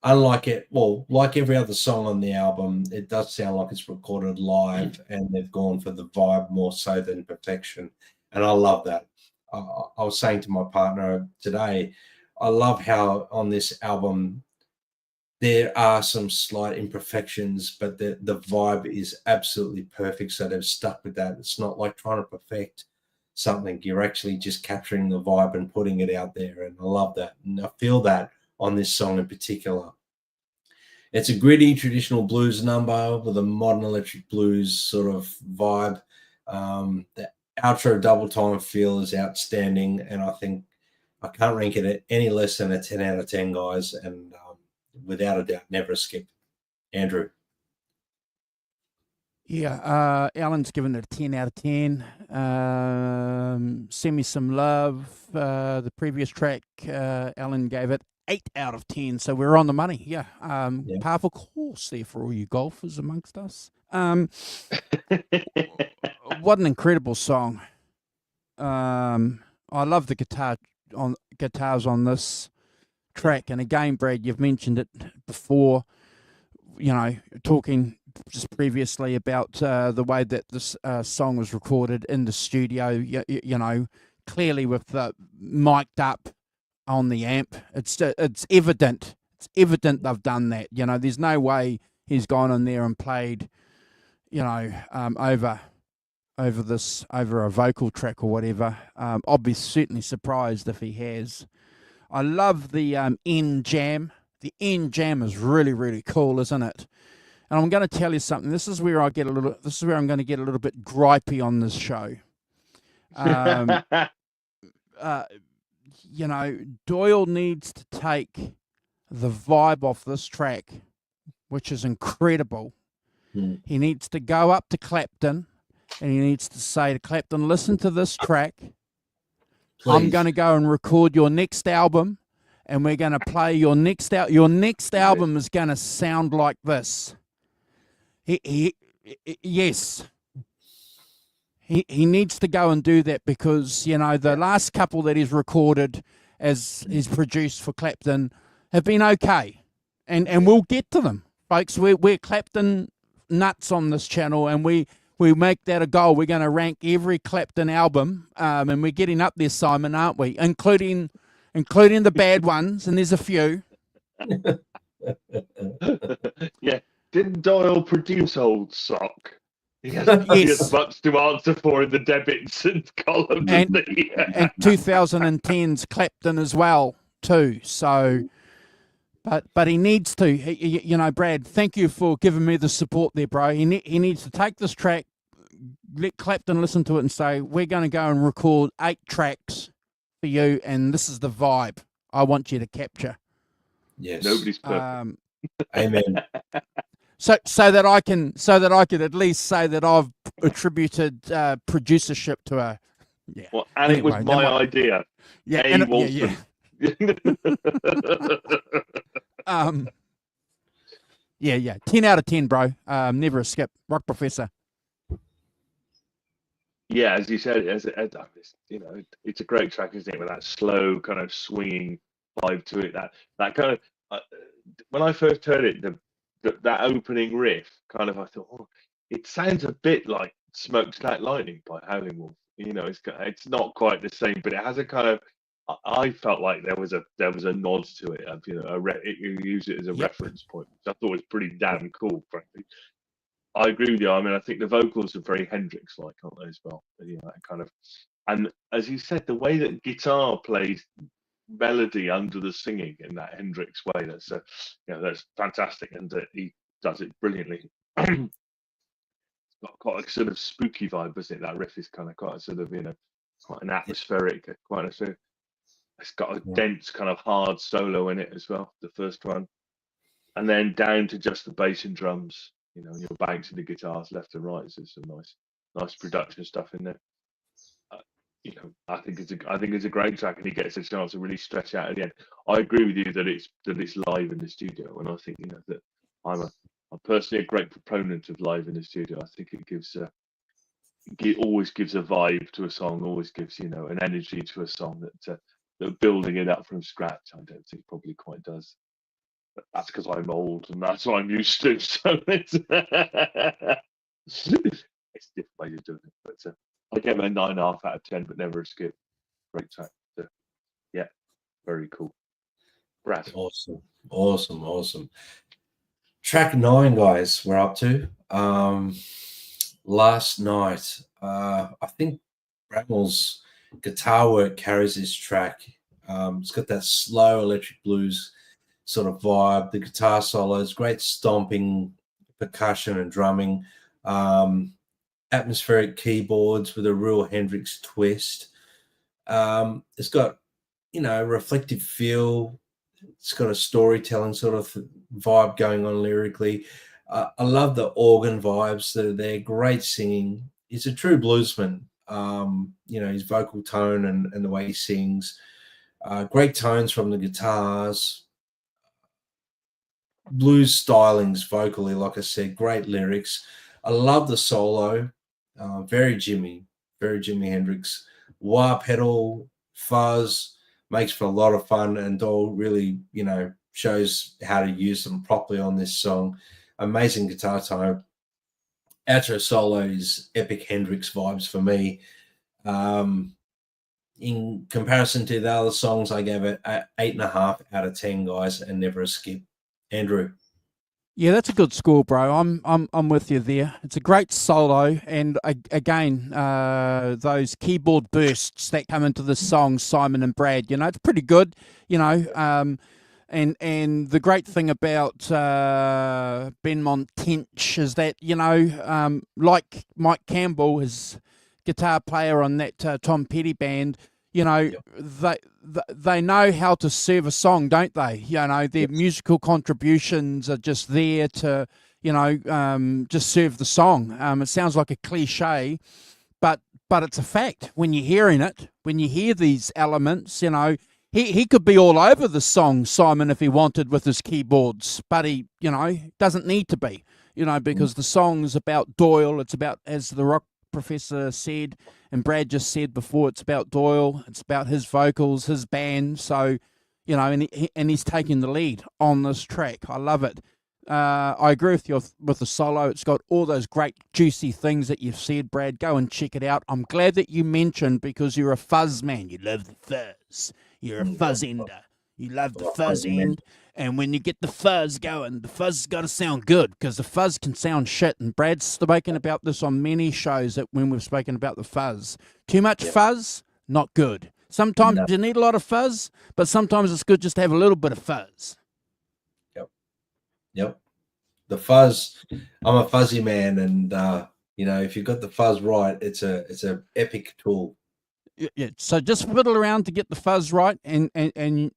unlike it. Well, like every other song on the album, it does sound like it's recorded live, and they've gone for the vibe more so than perfection. And I love that. I was saying to my partner today, I love how on this album there are some slight imperfections, but the vibe is absolutely perfect. So they've stuck with that. It's not like trying to perfect something. You're actually just capturing the vibe and putting it out there. And I love that. And I feel that on this song in particular. It's a gritty traditional blues number with a modern electric blues sort of vibe. The outro double time feel is outstanding, and I think I can't rank it at any less than a 10 out of 10, guys, and without a doubt, never a skip. Andrew. Yeah, Alan's given it a 10 out of 10. Send Me Some Love, the previous track, Alan gave it 8 out of 10, so we're on the money. Yeah, powerful course there for all you golfers amongst us. What an incredible song. I love the guitars on this track, and again, Brad, you've mentioned it before, talking just previously about the way that this song was recorded in the studio, clearly with mic'd up on the amp. It's evident they've done that. There's no way he's gone in there and played over a vocal track or whatever. I'll be certainly surprised if he has. I love the end jam. The end jam is really, really cool, isn't it? And I'm going to tell you something. This is where I'm going to get a little bit gripey on this show. Doyle needs to take the vibe off this track, which is incredible. He needs to go up to Clapton, and he needs to say to Clapton, listen to this track. Please. I'm going to go and record your next album, and we're going to play your next album is going to sound like this. Yes. he needs to go and do that, because the last couple that he's recorded as he's produced for Clapton have been okay, and we'll get to them, folks. We're Clapton nuts on this channel, and we make that a goal. We're going to rank every Clapton album, and we're getting up there, Simon, aren't we? Including the bad ones, and there's a few. Yeah, didn't Doyle produce Old Sock? He has much to answer for in the debits and columns. And 2010's Clapton as well too. So, but he needs to. Brad, thank you for giving me the support there, bro. He needs to take this track, let Clapton listen to it, and say, we're going to go and record 8 tracks for you, and this is the vibe I want you to capture. Yes, nobody's perfect. Amen. So that I can at least say that I've attributed producership to her. Yeah. Well, and anyway, it was my idea. Yeah. Yeah. 10 out of 10, bro. Never a skip. Rock Professor. Yeah, as you said, it's a great track, isn't it? With that slow kind of swinging vibe to it. That kind of when I first heard it, that opening riff, kind of, I thought, oh, it sounds a bit like Smokestack Lightning by Howling Wolf. It's not quite the same, but it has a kind of. I felt like there was a nod to it. You use it as a reference point, which I thought was pretty damn cool, frankly. I agree with you. I mean, I think the vocals are very Hendrix-like, aren't they, as well? That kind of, and as you said, the way that guitar plays melody under the singing in that Hendrix way, that's fantastic, and he does it brilliantly. It's got quite a sort of spooky vibe, isn't it? That riff is kind of quite a sort of quite an atmospheric, it's got a dense kind of hard solo in it as well, the first one, and then down to just the bass and drums. And you're bouncing the guitars left and right. So there's some nice production stuff in there. I think it's a great track, and he gets a chance to really stretch out at the end. I agree with you that it's live in the studio, and I think that I'm personally a great proponent of live in the studio. I think it always gives a vibe to a song, always gives an energy to a song that building it up from scratch, I don't think probably quite does. But that's because I'm old, and that's what I'm used to. So it's different ways of doing it, but. I gave it a 9.5 out of 10, but never a skip. Great track. So, yeah, very cool. Brad. Awesome. Track 9, guys, we're up to. Last Night. I think Bramhall's guitar work carries this track. It's got that slow electric blues sort of vibe. The guitar solos, great stomping, percussion and drumming. Atmospheric keyboards with a real Hendrix twist. It's got, a reflective feel. It's got a storytelling sort of vibe going on lyrically. I love the organ vibes that are there. Great singing. He's a true bluesman. His vocal tone and the way he sings. Great tones from the guitars. Blues stylings vocally, like I said. Great lyrics. I love the solo. Very Jimi Hendrix. Wah pedal, fuzz, makes for a lot of fun, and Doyle really, shows how to use them properly on this song. Amazing guitar tone. Outro solo is epic Hendrix vibes for me. In comparison to the other songs, I gave it 8.5 out of 10, guys, and never a skip. Andrew. Yeah, that's a good score, bro. I'm with you there. It's a great solo, and again, those keyboard bursts that come into the song, Simon and Brad. It's pretty good. And the great thing about Benmont Tench is that like Mike Campbell, his guitar player on that Tom Petty band. They know how to serve a song, don't they? Their musical contributions are just there to, just serve the song. It sounds like a cliche, but it's a fact. When you're hearing it, when you hear these elements, he could be all over the song, Simon, if he wanted with his keyboards, but he, doesn't need to be, because the song's about Doyle. It's about, as the Rock Professor said, and Brad just said before, it's about Doyle. It's about his vocals, his band. So, you know, and he's taking the lead on this track. I love it. I agree with you with the solo. It's got all those great juicy things that you've said, Brad. Go and check it out. I'm glad that you mentioned, because you're a fuzz man. You love the fuzz. You're a fuzz ender. You love the fuzz end. And when you get the fuzz going, the fuzz has got to sound good, because the fuzz can sound shit. And Brad's spoken about this on many shows that when we've spoken about the fuzz. Too much fuzz, not good. Sometimes you need a lot of fuzz, but sometimes it's good just to have a little bit of fuzz. Yep. The fuzz. I'm a fuzzy man, and you know, if you've got the fuzz right, it's a epic tool. Yeah. So just fiddle around to get the fuzz right, and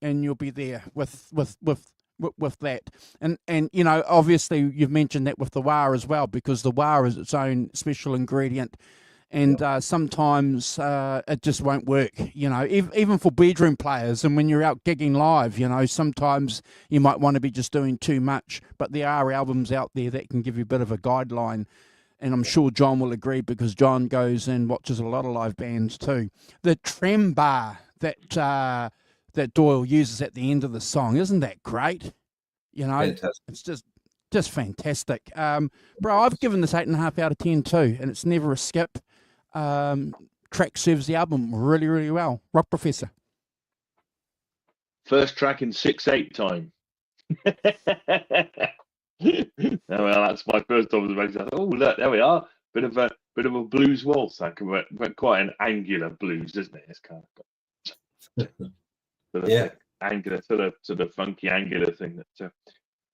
you'll be there with that. And you know, obviously you've mentioned that with the wah as well, because the wah is its own special ingredient. And sometimes it just won't work, you know, even for bedroom players. And when you're out gigging live, you know, sometimes you might want to be just doing too much. But there are albums out there that can give you a bit of a guideline. And I'm sure John will agree, because John goes and watches a lot of live bands too. The trem bar that Doyle uses at the end of the song, isn't that great? You know, Fantastic. It's just fantastic. Bro, I've given this 8.5 out of 10 too, and it's never a skip. Track serves the album really, really well. Rock Professor. First track in 6/8 time. Well, that's my first observation. I thought, oh, look, there we are. Bit of a blues waltz. But quite an angular blues, isn't it? It's kind of got angular, sort of funky angular thing. That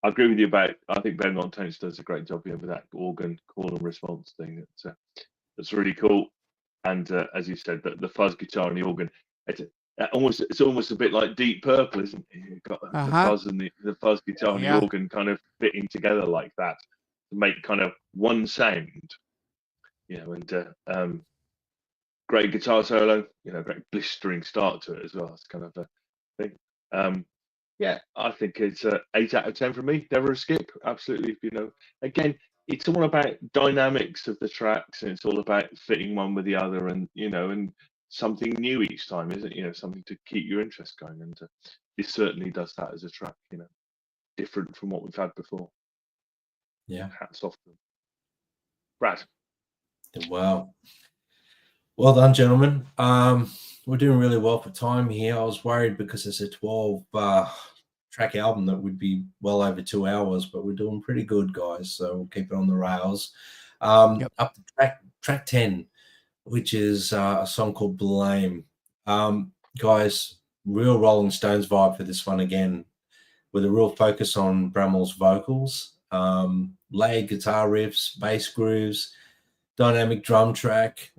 I agree with you about. I think Ben Montanes does a great job here with that organ call and response thing. That's really cool. And as you said, the fuzz guitar and the organ, it's almost a bit like Deep Purple, isn't it? You've got the fuzz and the fuzz guitar and the organ kind of fitting together like that to make kind of one sound. You know, and great guitar solo, you know, great blistering start to it as well. It's kind of a thing. Yeah, I think it's 8 out of 10 for me. Never a skip. Absolutely. You know, again, it's all about dynamics of the tracks, and it's all about fitting one with the other, and you know, and something new each time, isn't it? You know, something to keep your interest going, and this certainly does that as a track. You know, different from what we've had before. Yeah, hats off to them. Brad. Wow. Well done, gentlemen. We're doing really well for time here. I was worried because it's a 12 track album that would be well over 2 hours, but we're doing pretty good, guys. So we'll keep it on the rails. Up to track 10, which is a song called Blame. Guys, real Rolling Stones vibe for this one again, with a real focus on Bramhall's vocals, layered guitar riffs, bass grooves, dynamic drum track.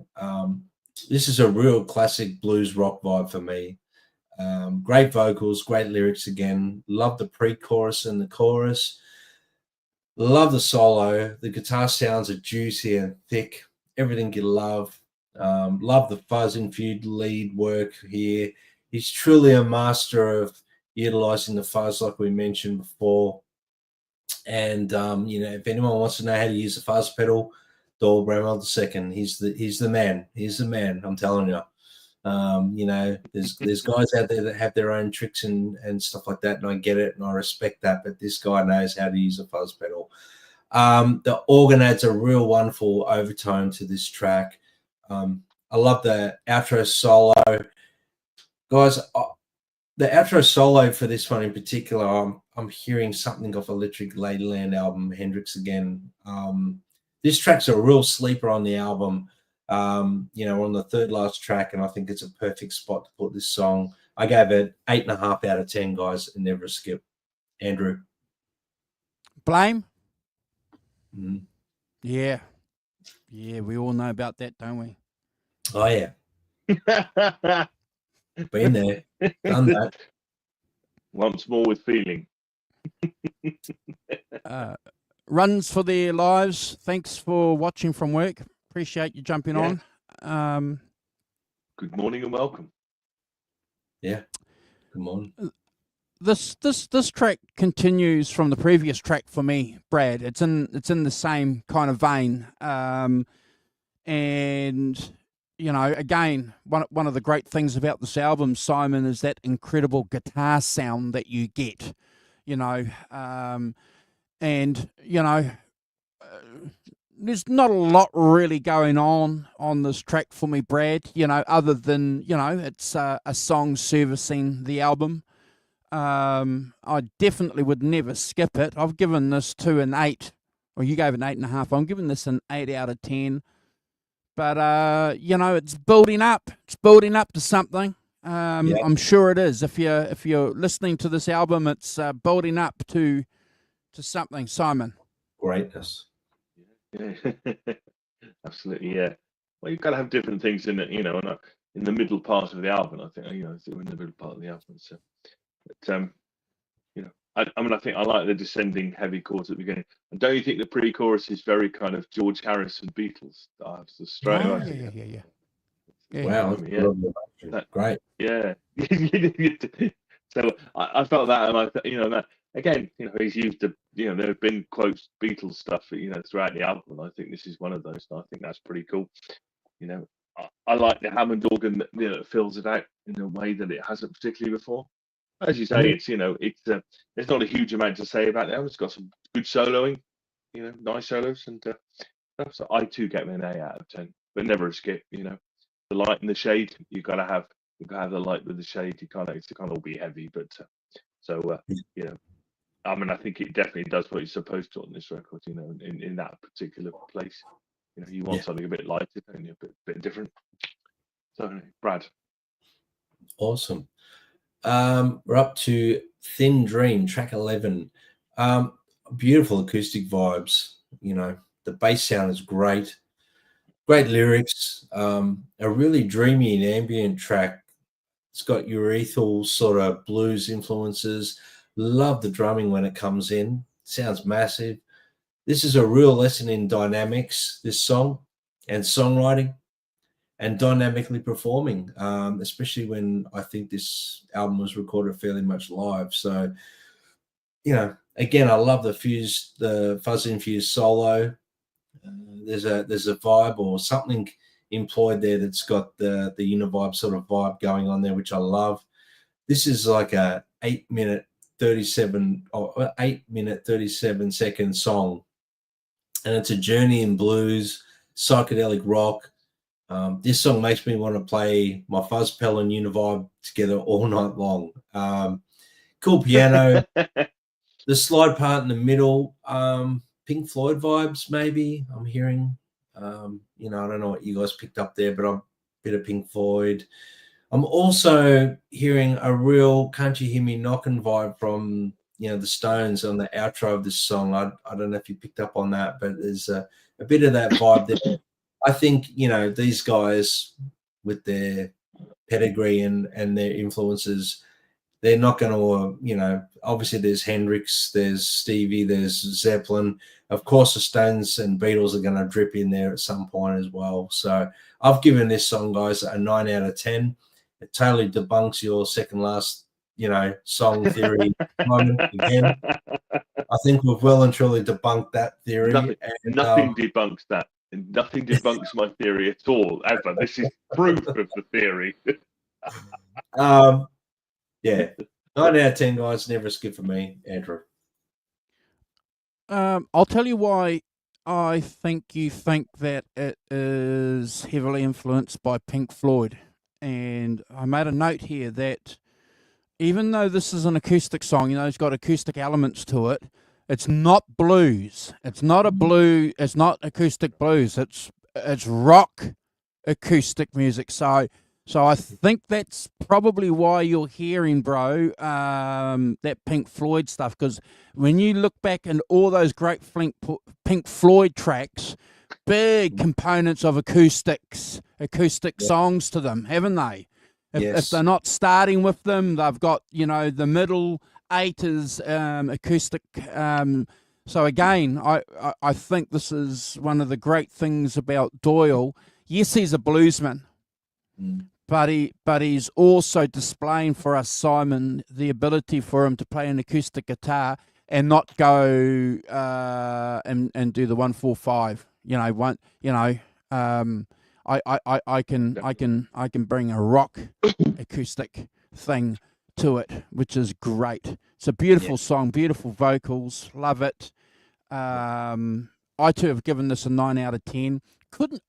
This is a real classic blues rock vibe for me. Great vocals, great lyrics again. Love the pre-chorus and the chorus. Love the solo. The guitar sounds are juicy and thick. Everything you love. Love the fuzz-infused lead work here. He's truly a master of utilizing the fuzz, like we mentioned before. And you know, if anyone wants to know how to use a fuzz pedal, Doyle Bramhall II, he's the man. He's the man. I'm telling you. You know, there's guys out there that have their own tricks and stuff like that, and I get it and I respect that. But this guy knows how to use a fuzz pedal. The organ adds a real wonderful overtone to this track. I love the outro solo, guys. The outro solo for this one in particular, I'm hearing something off Electric Ladyland album, Hendrix again. This track's a real sleeper on the album. You know, on the third last track, and I think it's a perfect spot to put this song. I gave it 8.5 out of 10, guys, and never a skip. Andrew. Blame? Mm. Yeah. Yeah, we all know about that, don't we? Oh, yeah. Been there. Done that. Once more with feeling. Runs for their lives. Thanks for watching from work. Appreciate you jumping on. Good morning and welcome. Yeah. Good morning. This track continues from the previous track for me, Brad. It's in the same kind of vein. And again, one of the great things about this album, Simon, is that incredible guitar sound that you get. And there's not a lot really going on this track for me, Brad. Other than it's a song servicing the album. I definitely would never skip it. I've given this 2 and 8, or you gave it an 8.5. I'm giving this an 8 out of 10. But it's building up. It's building up to something. I'm sure it is. If you're listening to this album, it's building up to something, Simon. Greatness. Yeah. Absolutely, yeah. Well, you've got to have different things in it, and in the middle part of the album, I think, in the middle part of the album. So, but, I think I like the descending heavy chords at the beginning. And don't you think the pre-chorus is very kind of George Harrison Beatles? Straight away. Yeah. Wow. Yeah. Great. Yeah. So I felt that, and I thought, that again, he's used there have been quotes Beatles stuff, throughout the album. And I think this is one of those, and I think that's pretty cool. I like the Hammond organ that fills it out in a way that it hasn't particularly before. As you say, it's there's not a huge amount to say about it. It's got some good soloing, nice solos, and so I too get an 8 out of 10, but never a skip. The light and the shade, you gotta have the light with the shade. It can't all be heavy, but I think it definitely does what it's supposed to on this record. In that particular place, you want something a bit lighter, don't you? A bit different. So, Brad. Awesome. We're up to Thin Dream, track 11. Beautiful acoustic vibes. The bass sound is great. Great lyrics. A really dreamy and ambient track. It's got urethral sort of blues influences. Love the drumming when it comes in. Sounds massive. This is a real lesson in dynamics, this song, and songwriting, and dynamically performing, especially when I think this album was recorded fairly much live. So, again, I love the fuzz-infused solo. There's a vibe or something employed there that's got the univibe sort of vibe going on there, which I love. This is like a 8-minute 37-second song, and it's a journey in blues, psychedelic rock. This song makes me want to play my Fuzzpel and Univibe together all night long. Cool piano. The slide part in the middle, Pink Floyd vibes maybe I'm hearing. I don't know what you guys picked up there, but I'm a bit of Pink Floyd. I'm also hearing a real Can't You Hear Me Knockin' vibe from, the Stones on the outro of this song. I don't know if you picked up on that, but there's a bit of that vibe there. I think, these guys with their pedigree and their influences, they're not going to, obviously there's Hendrix, there's Stevie, there's Zeppelin. Of course, the Stones and Beatles are going to drip in there at some point as well. So I've given this song, guys, a 9 out of 10. It totally debunks your second last, song theory. Again, I think we've well and truly debunked that theory. Nothing debunks that. And nothing debunks my theory at all, ever. This is proof of the theory. Yeah. 9 out of 10, guys. Never a skip for me, Andrew. I'll tell you why I think you think that it is heavily influenced by Pink Floyd. And I made a note here that even though this is an acoustic song, it's got acoustic elements to it, it's not blues. It's not it's not acoustic blues. It's rock acoustic music. So I think that's probably why you're hearing, bro, that Pink Floyd stuff. Because when you look back at all those great Pink Floyd tracks, big components of acoustic songs to them, haven't they? If they're not starting with them, they've got, the middle 8 is acoustic. So again, I think this is one of the great things about Doyle. Yes, he's a bluesman. But he's also displaying for us, Simon, the ability for him to play an acoustic guitar and not go and do the 1-4-5. I can bring a rock acoustic thing to it, which is great. It's a beautiful song, beautiful vocals, love it. I too have given this a 9 out of 10. Couldn't,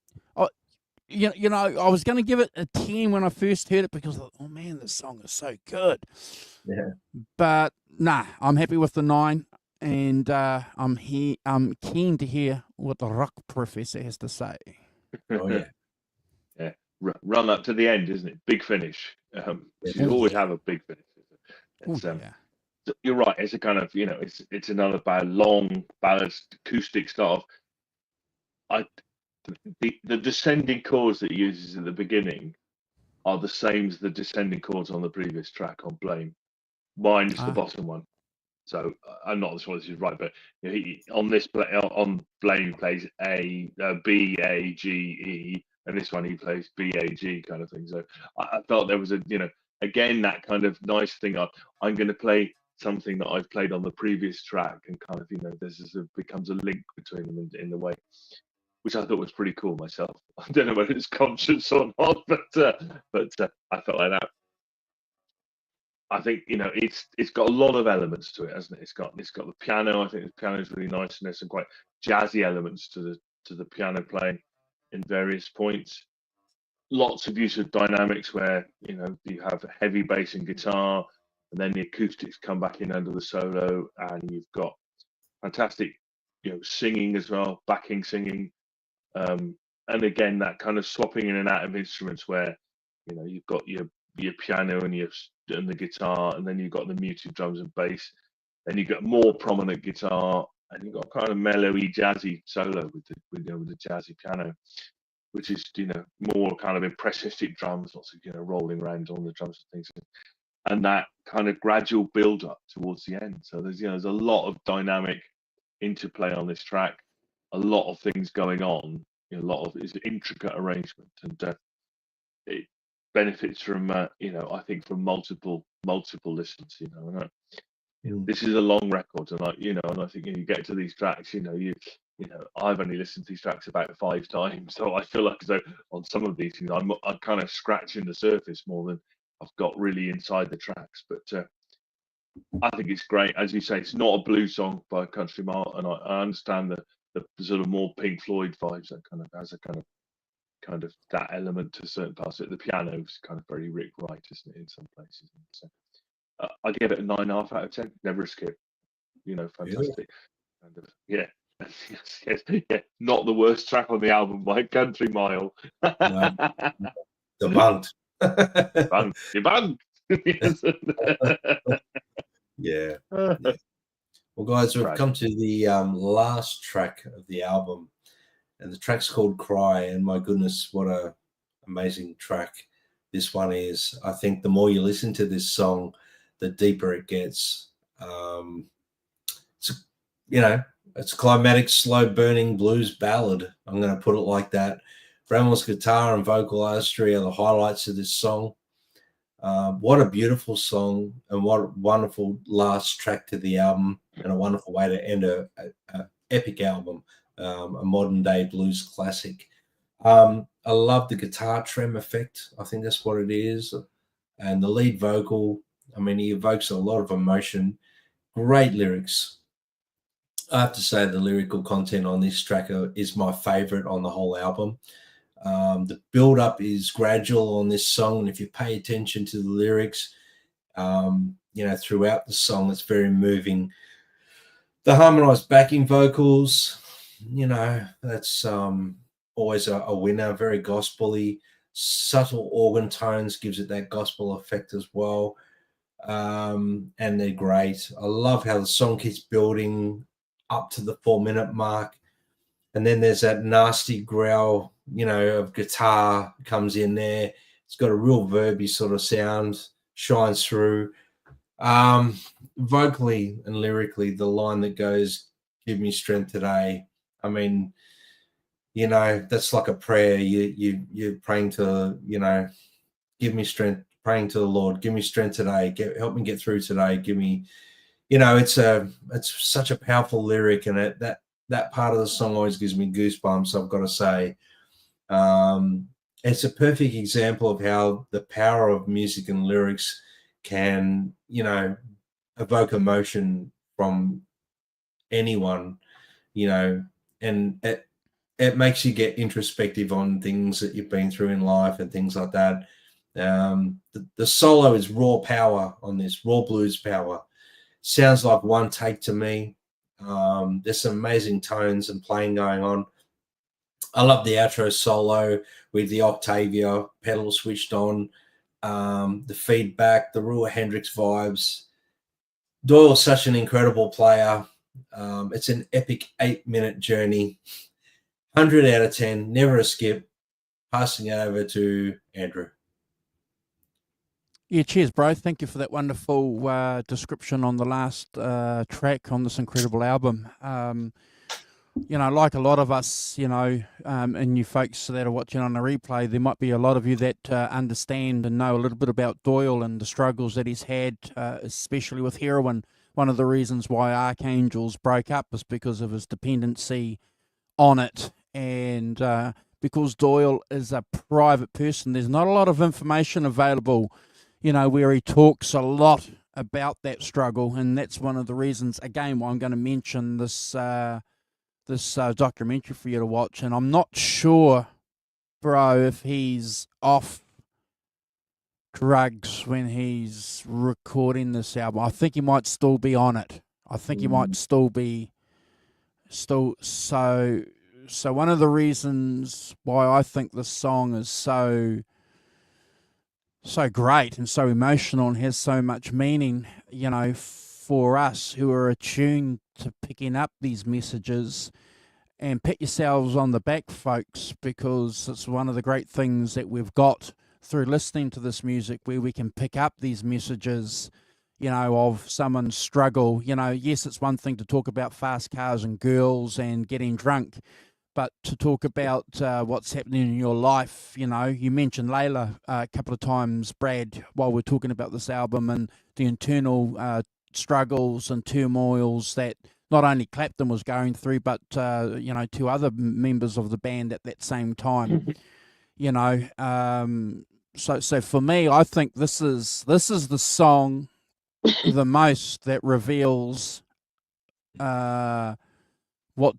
you know, I was going to give it a 10 when I first heard it because I thought, oh man, this song is so good. Yeah. But nah, I'm happy with the 9, and I'm keen to hear what the rock professor has to say. Oh yeah. Yeah. Run up to the end, isn't it? Big finish. You always have a big finish. It's, you're right. It's a kind of, you know, it's another long balanced acoustic start off. The descending chords that he uses at the beginning are the same as the descending chords on the previous track on Blame, minus the bottom one. So I'm not sure this is right, but you know, he on Blame plays B A G E, and this one he plays B A G kind of thing. So I felt there was a, you know, again that kind of nice thing. I'm going to play something that I've played on the previous track, and kind of, you know, becomes a link between them in the way, which I thought was pretty cool myself. I don't know whether it's conscious or not, but I felt like that. I think, you know, it's got a lot of elements to it, hasn't it? It's got the piano. I think the piano is really nice, and there's some quite jazzy elements to the piano playing in various points. Lots of use of dynamics where, you know, you have a heavy bass and guitar, and then the acoustics come back in under the solo, and you've got fantastic, you know, singing as well, backing singing. And again, that kind of swapping in and out of instruments where, you know, you've got your piano and the guitar, and then you've got the muted drums and bass, then you've got more prominent guitar, and you've got kind of mellowy, jazzy solo with the jazzy piano, which is, you know, more kind of impressionistic drums, lots of, you know, rolling around on the drums and things, and that kind of gradual build up towards the end. So there's a lot of dynamic interplay on this track, a lot of things going on, you know, a lot of it's intricate arrangement, and it benefits from you know, I think from multiple listens, you know. And this is a long record, and I think you get to these tracks, you know, I've only listened to these tracks about 5 times, so I feel like as though on some of these, you know, I'm kind of scratching the surface more than I've got really inside the tracks. But I think it's great. As you say, it's not a blues song by Country Mile, and I understand the sort of more Pink Floyd vibes that kind of has a kind of that element to certain parts of it. The piano is kind of very Rick Wright, isn't it, in some places? So I give it a 9.5 out of 10. Never a skip. You know, fantastic. Kind of, yeah. yes, yeah. Not the worst track on the album by Country Mile. No. Debunked. Debunked. Yeah. Well, guys, we've come to the last track of the album, and the track's called Cry, and my goodness, what a amazing track this one is. I think the more you listen to this song, the deeper it gets. It's, you know, it's a climatic, slow burning blues ballad. I'm going to put it like that. Bramhall's guitar and vocal artistry are the highlights of this song. What a beautiful song, and what a wonderful last track to the album, and a wonderful way to end a epic album, a modern day blues classic. I love the guitar trem effect. I think that's what it is. And the lead vocal, I mean, he evokes a lot of emotion. Great lyrics. I have to say the lyrical content on this track is my favorite on the whole album. The build up is gradual on this song, and if you pay attention to the lyrics, you know, throughout the song, it's very moving. The harmonized backing vocals, you know, that's always a winner. Very gospel-y. Subtle organ tones gives it that gospel effect as well, and they're great. I love how the song keeps building up to the 4-minute mark, and then there's that nasty growl, you know, of guitar comes in there. It's got a real verby sort of sound, shines through. Vocally and lyrically, the line that goes, "Give me strength today." I mean, you know, that's like a prayer. You're praying to, you know, give me strength, praying to the Lord, give me strength today, help me get through today, give me, you know, it's such a powerful lyric, and that part of the song always gives me goosebumps, I've got to say. It's a perfect example of how the power of music and lyrics can, evoke emotion from anyone, and it makes you get introspective on things that you've been through in life and things like that. The solo is raw power on this, raw blues power. Sounds like one take to me. There's some amazing tones and playing going on. I love the outro solo with the Octavia pedal switched on, the feedback, the real Hendrix vibes. Doyle's such an incredible player. It's an epic 8-minute journey. 100 out of 10, never a skip. Passing it over to Andrew. Yeah, cheers, bro. Thank you for that wonderful description on the last track on this incredible album. Like a lot of us, and you folks that are watching on the replay, there might be a lot of you that understand and know a little bit about Doyle and the struggles that he's had, especially with heroin. One of the reasons why Archangels broke up was because of his dependency on it. And because Doyle is a private person, there's not a lot of information available, where he talks a lot about that struggle. And that's one of the reasons, again, why I'm going to mention this documentary for you to watch. And I'm not sure, bro, if he's off drugs when he's recording this album. I think he might still be on it. I think he might still be so one of the reasons why I think this song is so great and so emotional and has so much meaning, for us who are attuned to picking up these messages. And pat yourselves on the back, folks, because it's one of the great things that we've got through listening to this music, where we can pick up these messages, of someone's struggle. Yes, it's one thing to talk about fast cars and girls and getting drunk, but to talk about what's happening in your life. You mentioned Layla a couple of times, Brad, while we're talking about this album, and the internal struggles and turmoils that not only Clapton was going through, but two other members of the band at that same time. So for me, I think this is the song the most that reveals what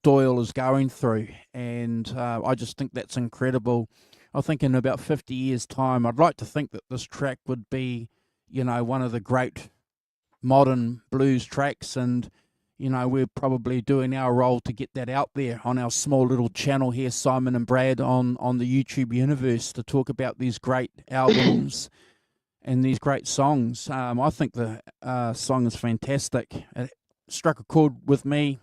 Doyle is going through, and I just think that's incredible. I think in about 50 years' time, I'd like to think that this track would be, one of the great modern blues tracks, and we're probably doing our role to get that out there on our small little channel here, Simon and Brad, on the YouTube universe, to talk about these great albums and these great songs. I think the song is fantastic. It struck a chord with me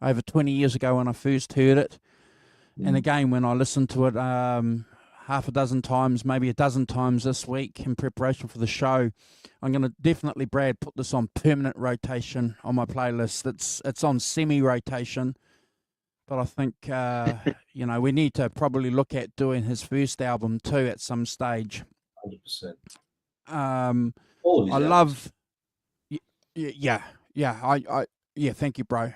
over 20 years ago when I first heard it, and again when I listened to it half a dozen times, maybe a dozen times this week in preparation for the show. I'm going to definitely, Brad, put this on permanent rotation on my playlist. It's on semi-rotation, but I think, we need to probably look at doing his first album too at some stage. 100%. I love... Yeah, thank you, bro.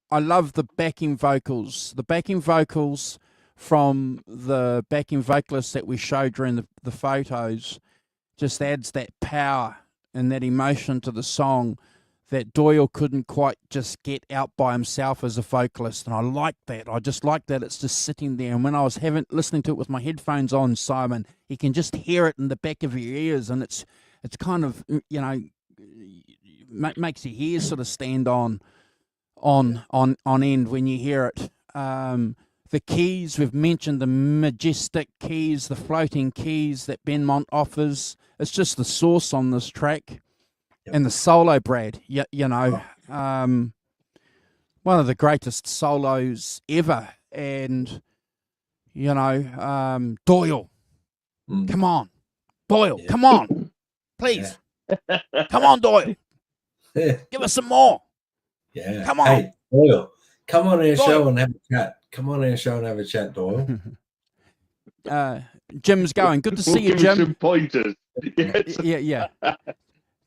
I love the backing vocals. The backing vocals from the backing vocalists that we showed during the photos just adds that power and that emotion to the song that Doyle couldn't quite just get out by himself as a vocalist. And I like that. I just like that it's just sitting there. And when I was listening to it with my headphones on, Simon, you can just hear it in the back of your ears, and it's kind of, makes your ears sort of stand on end when you hear it. The keys, we've mentioned the majestic keys, the floating keys that Benmont offers. It's just the source on this track. Yep. And the solo, Brad, one of the greatest solos ever. And, Doyle, come on. Doyle, come on. Please. Yeah. Come on, Doyle. Give us some more. Yeah. Come on. Hey, Doyle, come on our show and have a chat. Come on our show and have a chat, Doyle. Jim's going. Good to see you, Jim. Some pointers. Yes. Yeah.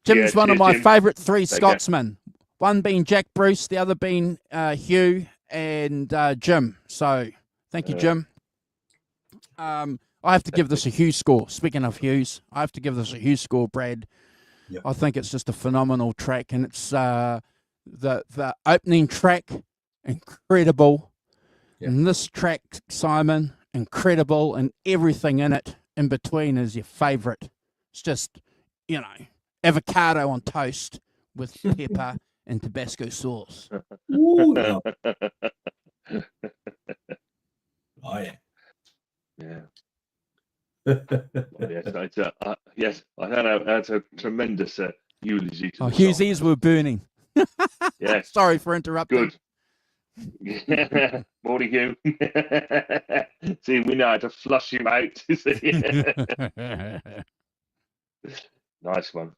Jim's one of my favourite three Scotsmen. One being Jack Bruce, the other being Hugh and Jim. So thank you, Jim. I have to give this a Hughes score. Speaking of Hughes, I have to give this a Hughes score, Brad. Yep. I think it's just a phenomenal track, and it's the opening track, incredible. Yep. And this track, Simon, incredible, and everything in it in between is your favourite. It's just, avocado on toast with pepper and Tabasco sauce. Ooh, no. Oh, yeah. Yeah. Yes, I know that's a tremendous eulogy to the Hugh's song. ears were burning. Yes. Sorry for interrupting. Good. Morning, Hugh. See, we know how to flush him out. Nice one.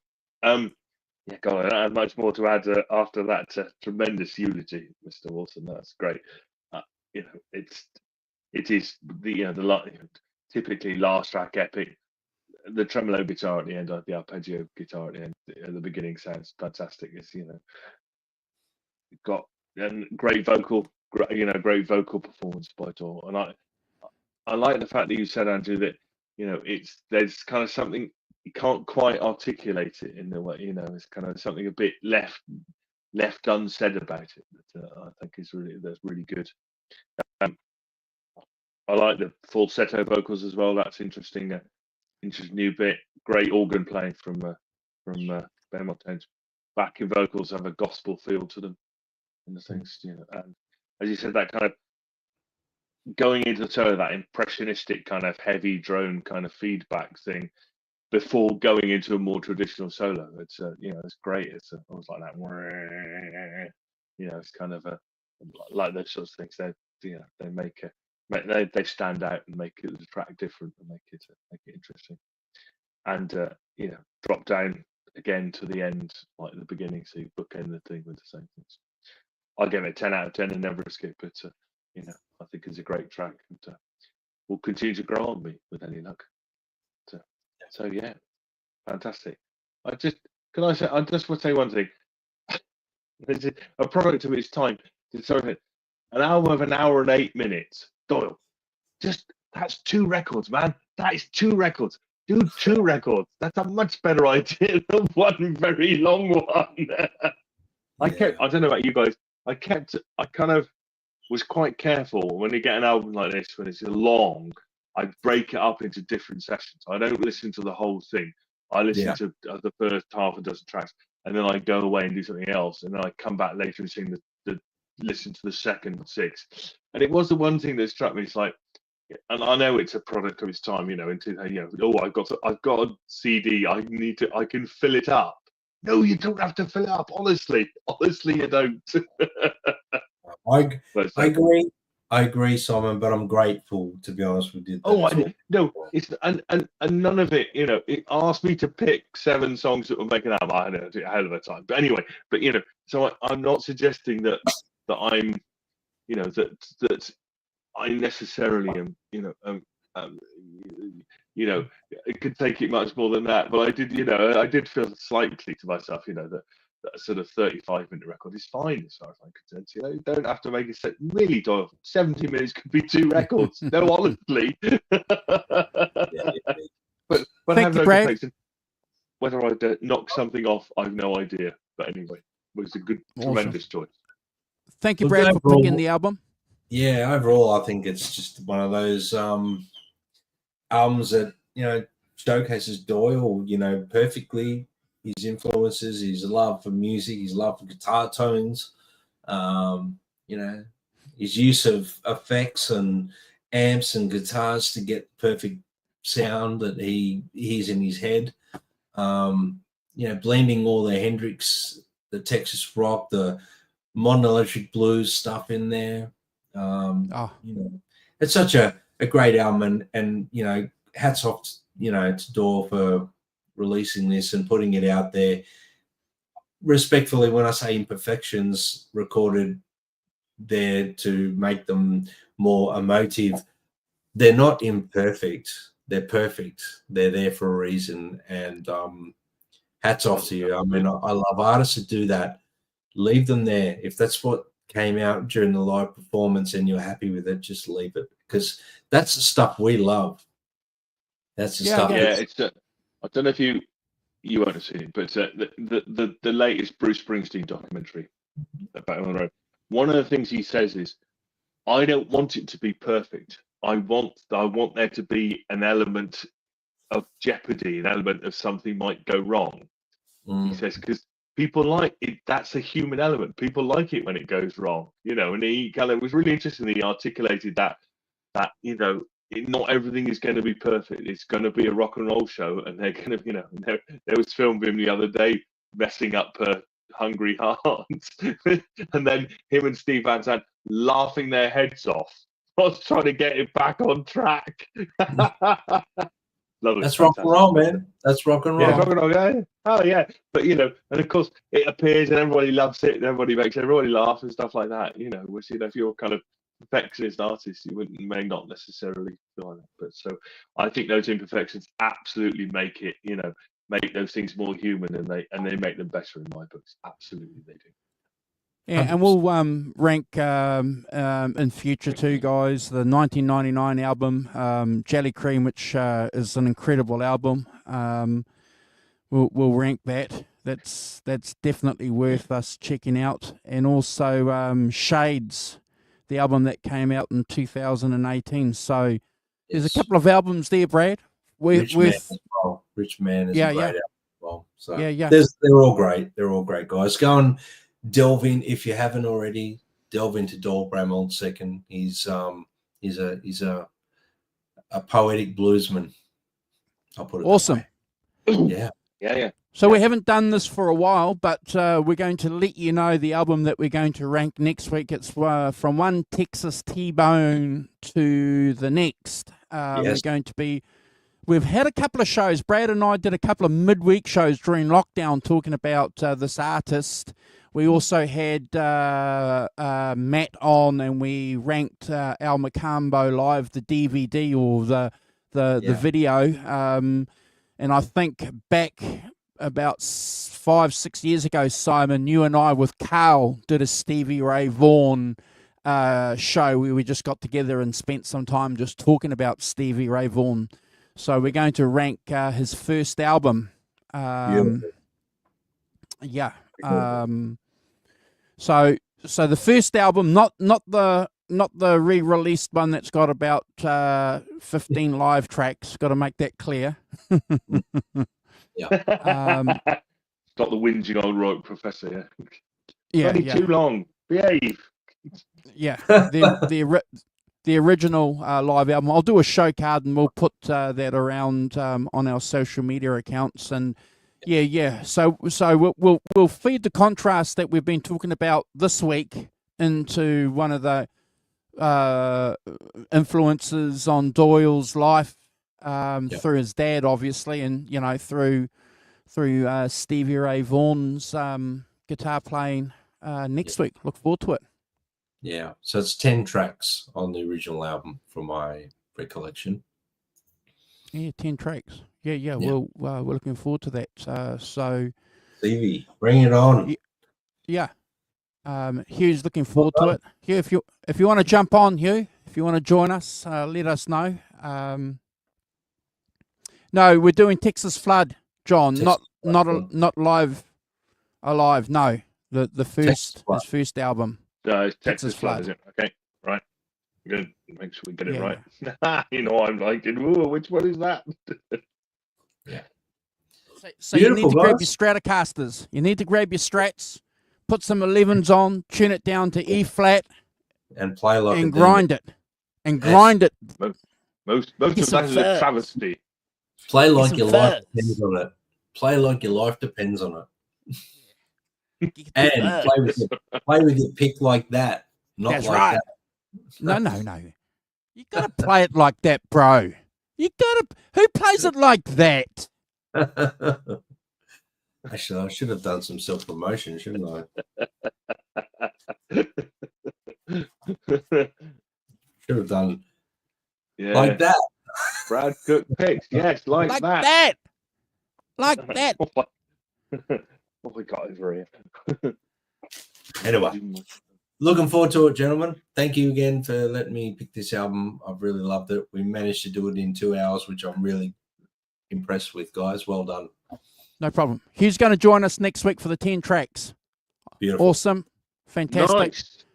Yeah, God, I don't have much more to add after that tremendous eulogy, Mr. Wilson. That's great. It is the typically last track epic. The tremolo guitar at the end, the arpeggio guitar at the end, at the beginning sounds fantastic. It's got great vocal performance by Doyle, and I like the fact that you said, Andrew, that there's kind of something you can't quite articulate it in the way, it's kind of something a bit left unsaid about it that I think that's really good. I like the falsetto vocals as well. That's interesting. Interesting new bit. Great organ playing from Bramhall. Backing vocals have a gospel feel to them, and the things, and as you said, that kind of going into the tone of that impressionistic kind of heavy drone kind of feedback thing before going into a more traditional solo. It's it's great. It's almost like that. It's kind of like those sorts of things. They make it. They stand out and make the track different and make it interesting. And drop down again to the end, like at the beginning, so you bookend the thing with the same things. I'll give it a 10 out of 10 and never skip it. I think it's a great track, and will continue to grow on me with any luck. So yeah, fantastic. I just want to say one thing. This is a product of its time. Sorry, an album of an hour and 8 minutes. Doyle, that's 2 records, man. That is 2 records. Do 2 records. That's a much better idea than one very long one. I don't know about you guys. I kind of was quite careful when you get an album like this, when it's long, I break it up into different sessions. I don't listen to the whole thing. I listen to the first half a dozen tracks, and then I go away and do something else, and then I come back later and listen to the second 6. And it was the one thing that struck me. It's like, and I know it's a product of its time, I've got a CD. I can fill it up. No, you don't have to fill it up. Honestly, you don't. I agree, Simon, but I'm grateful, to be honest with you. It's and none of it. It asked me to pick 7 songs that would make an album. I had a hell of a time. But anyway, so I'm not suggesting that I'm, that I necessarily am, it could take it much more than that. But I did feel slightly to myself, that sort of 35-minute record is fine as far as I'm concerned. You don't have to make it set. Really, Doyle, 70 minutes could be 2 records. No, honestly. But I have no complaints. Whether I'd knock something off, I've no idea. But anyway, it was a good, tremendous choice. Thank you, Brad, for picking the album. Yeah, overall, I think it's just one of those albums that showcases Doyle, perfectly. His influences, his love for music, his love for guitar tones, his use of effects and amps and guitars to get perfect sound that he hears in his head. Blending all the Hendrix, the Texas rock, the modern electric blues stuff in there. It's such a great album, and hats off to Doyle for releasing this and putting it out there. Respectfully, when I say imperfections recorded there to make them more emotive, they're not imperfect, they're perfect. They're there for a reason, and hats off to you. I mean, I love artists that do that. Leave them there. If that's what came out during the live performance and you're happy with it, just leave it, because that's the stuff we love. That's the stuff. Yeah, it's. I don't know if you won't have seen it, but the latest Bruce Springsteen documentary about on the road. One of the things he says is, "I don't want it to be perfect. I want there to be an element of jeopardy, an element of something might go wrong." He says, because people like it. That's a human element. People like it when it goes wrong, And he kind of was really interesting. He articulated that not everything is going to be perfect. It's going to be a rock and roll show, and they're going to, there was film of him the other day messing up Hungry Hearts, and then him and Steve Van Zandt laughing their heads off. I was trying to get it back on track. Lovely. That's rock and roll, man. That's rock and roll. Yeah, rock and roll. Yeah. Oh, yeah. But and of course, it appears and everybody loves it, and everybody makes everybody laugh and stuff like that. Which if you're kind of perfectionist artist, you may not necessarily feel like that. But so I think those imperfections absolutely make it, make those things more human, and they make them better in my books. Absolutely, they do. Yeah, and we'll rank in future too, guys. The 1999 album, Jelly Cream, which is an incredible album. We'll rank that. That's definitely worth us checking out. And also Shades, the album that came out in 2018. So there's a couple of albums there, Brad. Rich Man as well. Rich Man is a great album as well. So they're all great. They're all great, guys. Go and delve in, if you haven't already. Delve into Doyle Bramhall second. He's a poetic bluesman. I'll put it awesome. Yeah. So we haven't done this for a while, but we're going to let you know the album that we're going to rank next week. It's from one Texas T-Bone to the next. We're going to be. We've had a couple of shows. Brad and I did a couple of midweek shows during lockdown talking about this artist. We also had Matt on, and we ranked Al Macambo Live, the DVD or the video. And I think back about 5-6 years ago, Simon, you and I with Carl did a Stevie Ray Vaughan show where we just got together and spent some time just talking about Stevie Ray Vaughan. So we're going to rank his first album. So the first album, not the re-released one that's got about 15 live tracks. Got to make that clear. Not the whinging old rock professor. Yeah, too long. Behave. Yeah, the original live album. I'll do a show card and we'll put that around on our social media accounts. And so we'll feed the contrast that we've been talking about this week into one of the influences on Doyle's life through his dad, obviously, and through Stevie Ray Vaughan's guitar playing next week. Look forward to it. Yeah, so it's 10 tracks on the original album from my recollection. Yeah, 10 tracks. Yeah. We're looking forward to that. So Stevie, bring it on. Yeah. Hugh's looking forward to it. Hugh, if you want to jump on, Hugh, if you want to join us, let us know. No, we're doing Texas Flood, John. Not live, alive. No, the first his first album. It's Texas Flood, is it? Okay, right. Good. Make sure we get it right. I'm like, which one is that? Yeah. So you need to grab your Stratocasters. You need to grab your Strats, put some 11s on, tune it down to E flat, and play like and grind it. And grind it. Most of that is a travesty. Play like your life depends on it. Play like your life depends on it. And play with your pick like that. Not That's like right. that. No. You gotta play it like that, bro. Who plays it like that? Actually, I should have done some self-promotion, shouldn't I? Should have done like that. Brad Cook picks, yes, like that. Like that. What we got over here? Anyway, looking forward to it, gentlemen. Thank you again for letting me pick this album. I've really loved it. We managed to do it in 2 hours, which I'm really impressed with, guys. Well done. No problem. Hugh's going to join us next week for the 10 tracks. Beautiful. Awesome. Fantastic. Nice.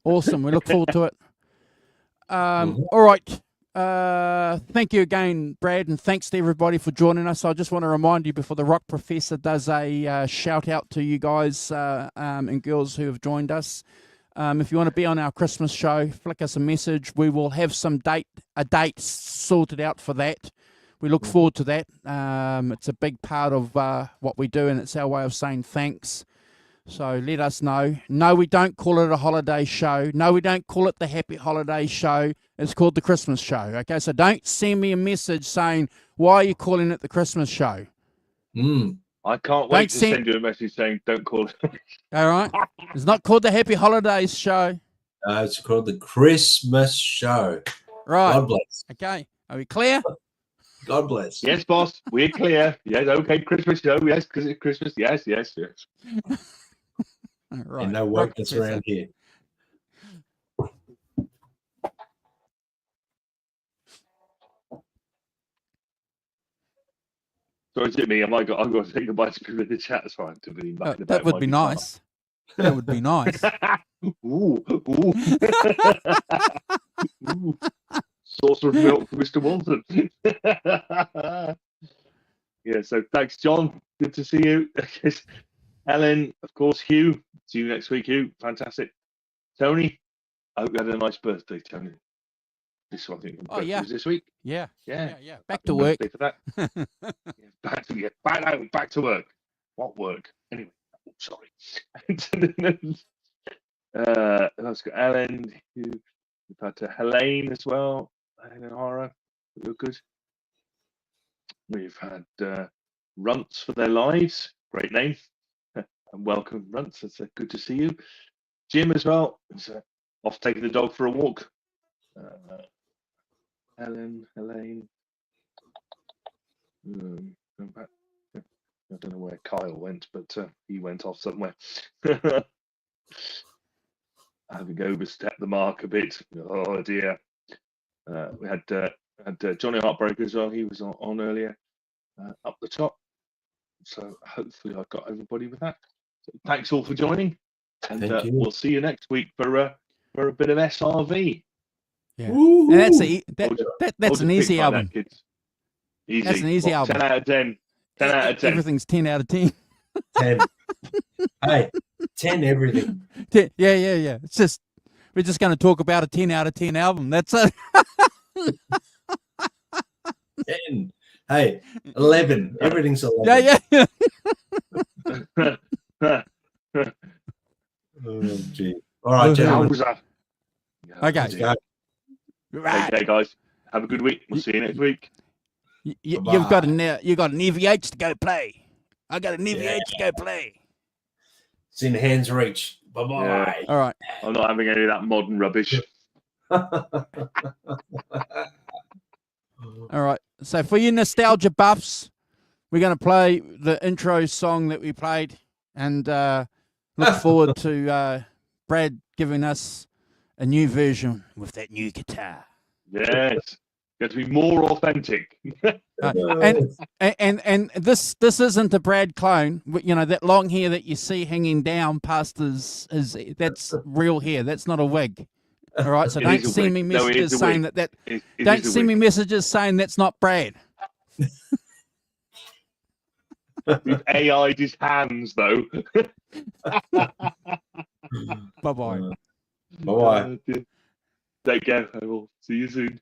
Awesome. We look forward to it. Mhm. All right. Thank you again, Brad, and thanks to everybody for joining us. I just want to remind you before the Rock Professor does a shout out to you guys and girls who have joined us. If you want to be on our Christmas show, flick us a message. We will have a date sorted out for that. We look forward to that. It's a big part of what we do, and it's our way of saying thanks. So let us know. No, we don't call it a holiday show. No, we don't call it the Happy Holiday Show. It's called the Christmas Show. Okay, so don't send me a message saying, why are you calling it the Christmas Show? I can't wait to send you a message saying, don't call it. All right? It's not called the Happy Holidays Show. It's called the Christmas Show. Right. God bless. Okay, are we clear? God bless. Yes, boss. We're clear. Yes, okay. Christmas show. Yes, because it's Christmas. Yes, yes, yes. Right. And no wokeness around here. So is it me? I've got to say goodbye to people in the chat. So I have to be back in the That back would of be my nice. That would be nice. Ooh, ooh. Ooh. Saucer of milk for Mr. Walton. Yeah, so thanks, John. Good to see you. Ellen, of course, Hugh. See you next week, Hugh. Fantastic. Tony, I hope you had a nice birthday, Tony. This one, I think. Oh, yeah. Was this week? Yeah. Yeah. Back Happy to work. birthday for that. Back to work. What work? Anyway, sorry. Let's go. Ellen. We've had Helene as well. Helene O'Hara. You're good. We've had Runts for Their Lives. Great name. And welcome, Runts. It's good to see you. Jim as well. He's off taking the dog for a walk. Helene. Going back. I don't know where Kyle went, but he went off somewhere. Having overstepped the mark a bit. Oh dear. We had Johnny Heartbreaker as well. He was on earlier up the top. So hopefully I've got everybody with that. So thanks all for joining, and we'll see you next week for a bit of SRV. Yeah, and that's an easy album. That, kids. Easy. That's an easy album. 10 out of 10. 10 out of 10. Everything's 10 out of 10. 10. Hey, 10 everything. 10, yeah. It's just we're just going to talk about a 10 out of 10 album. That's it. 10. Hey, 11. Everything's 11. Yeah. Oh, gee. All right, gentlemen. Okay. Right. Okay, guys. Have a good week. We'll see you next week. You've got an EVH to go play. I got an EVH to go play. It's in hand's reach. Bye-bye. Yeah. All right. I'm not having any of that modern rubbish. All right. So for you nostalgia buffs, we're going to play the intro song that we played, and look forward to Brad giving us a new version with that new guitar. Yes. Got to be more authentic. And this isn't a Brad clone. You know, that long hair that you see hanging down past his that's real hair. That's not a wig. All right, so don't send me messages saying that don't send me messages saying that's not Brad. We've AI'd his hands though. Bye-bye. Bye-bye. Take care. I will see you soon.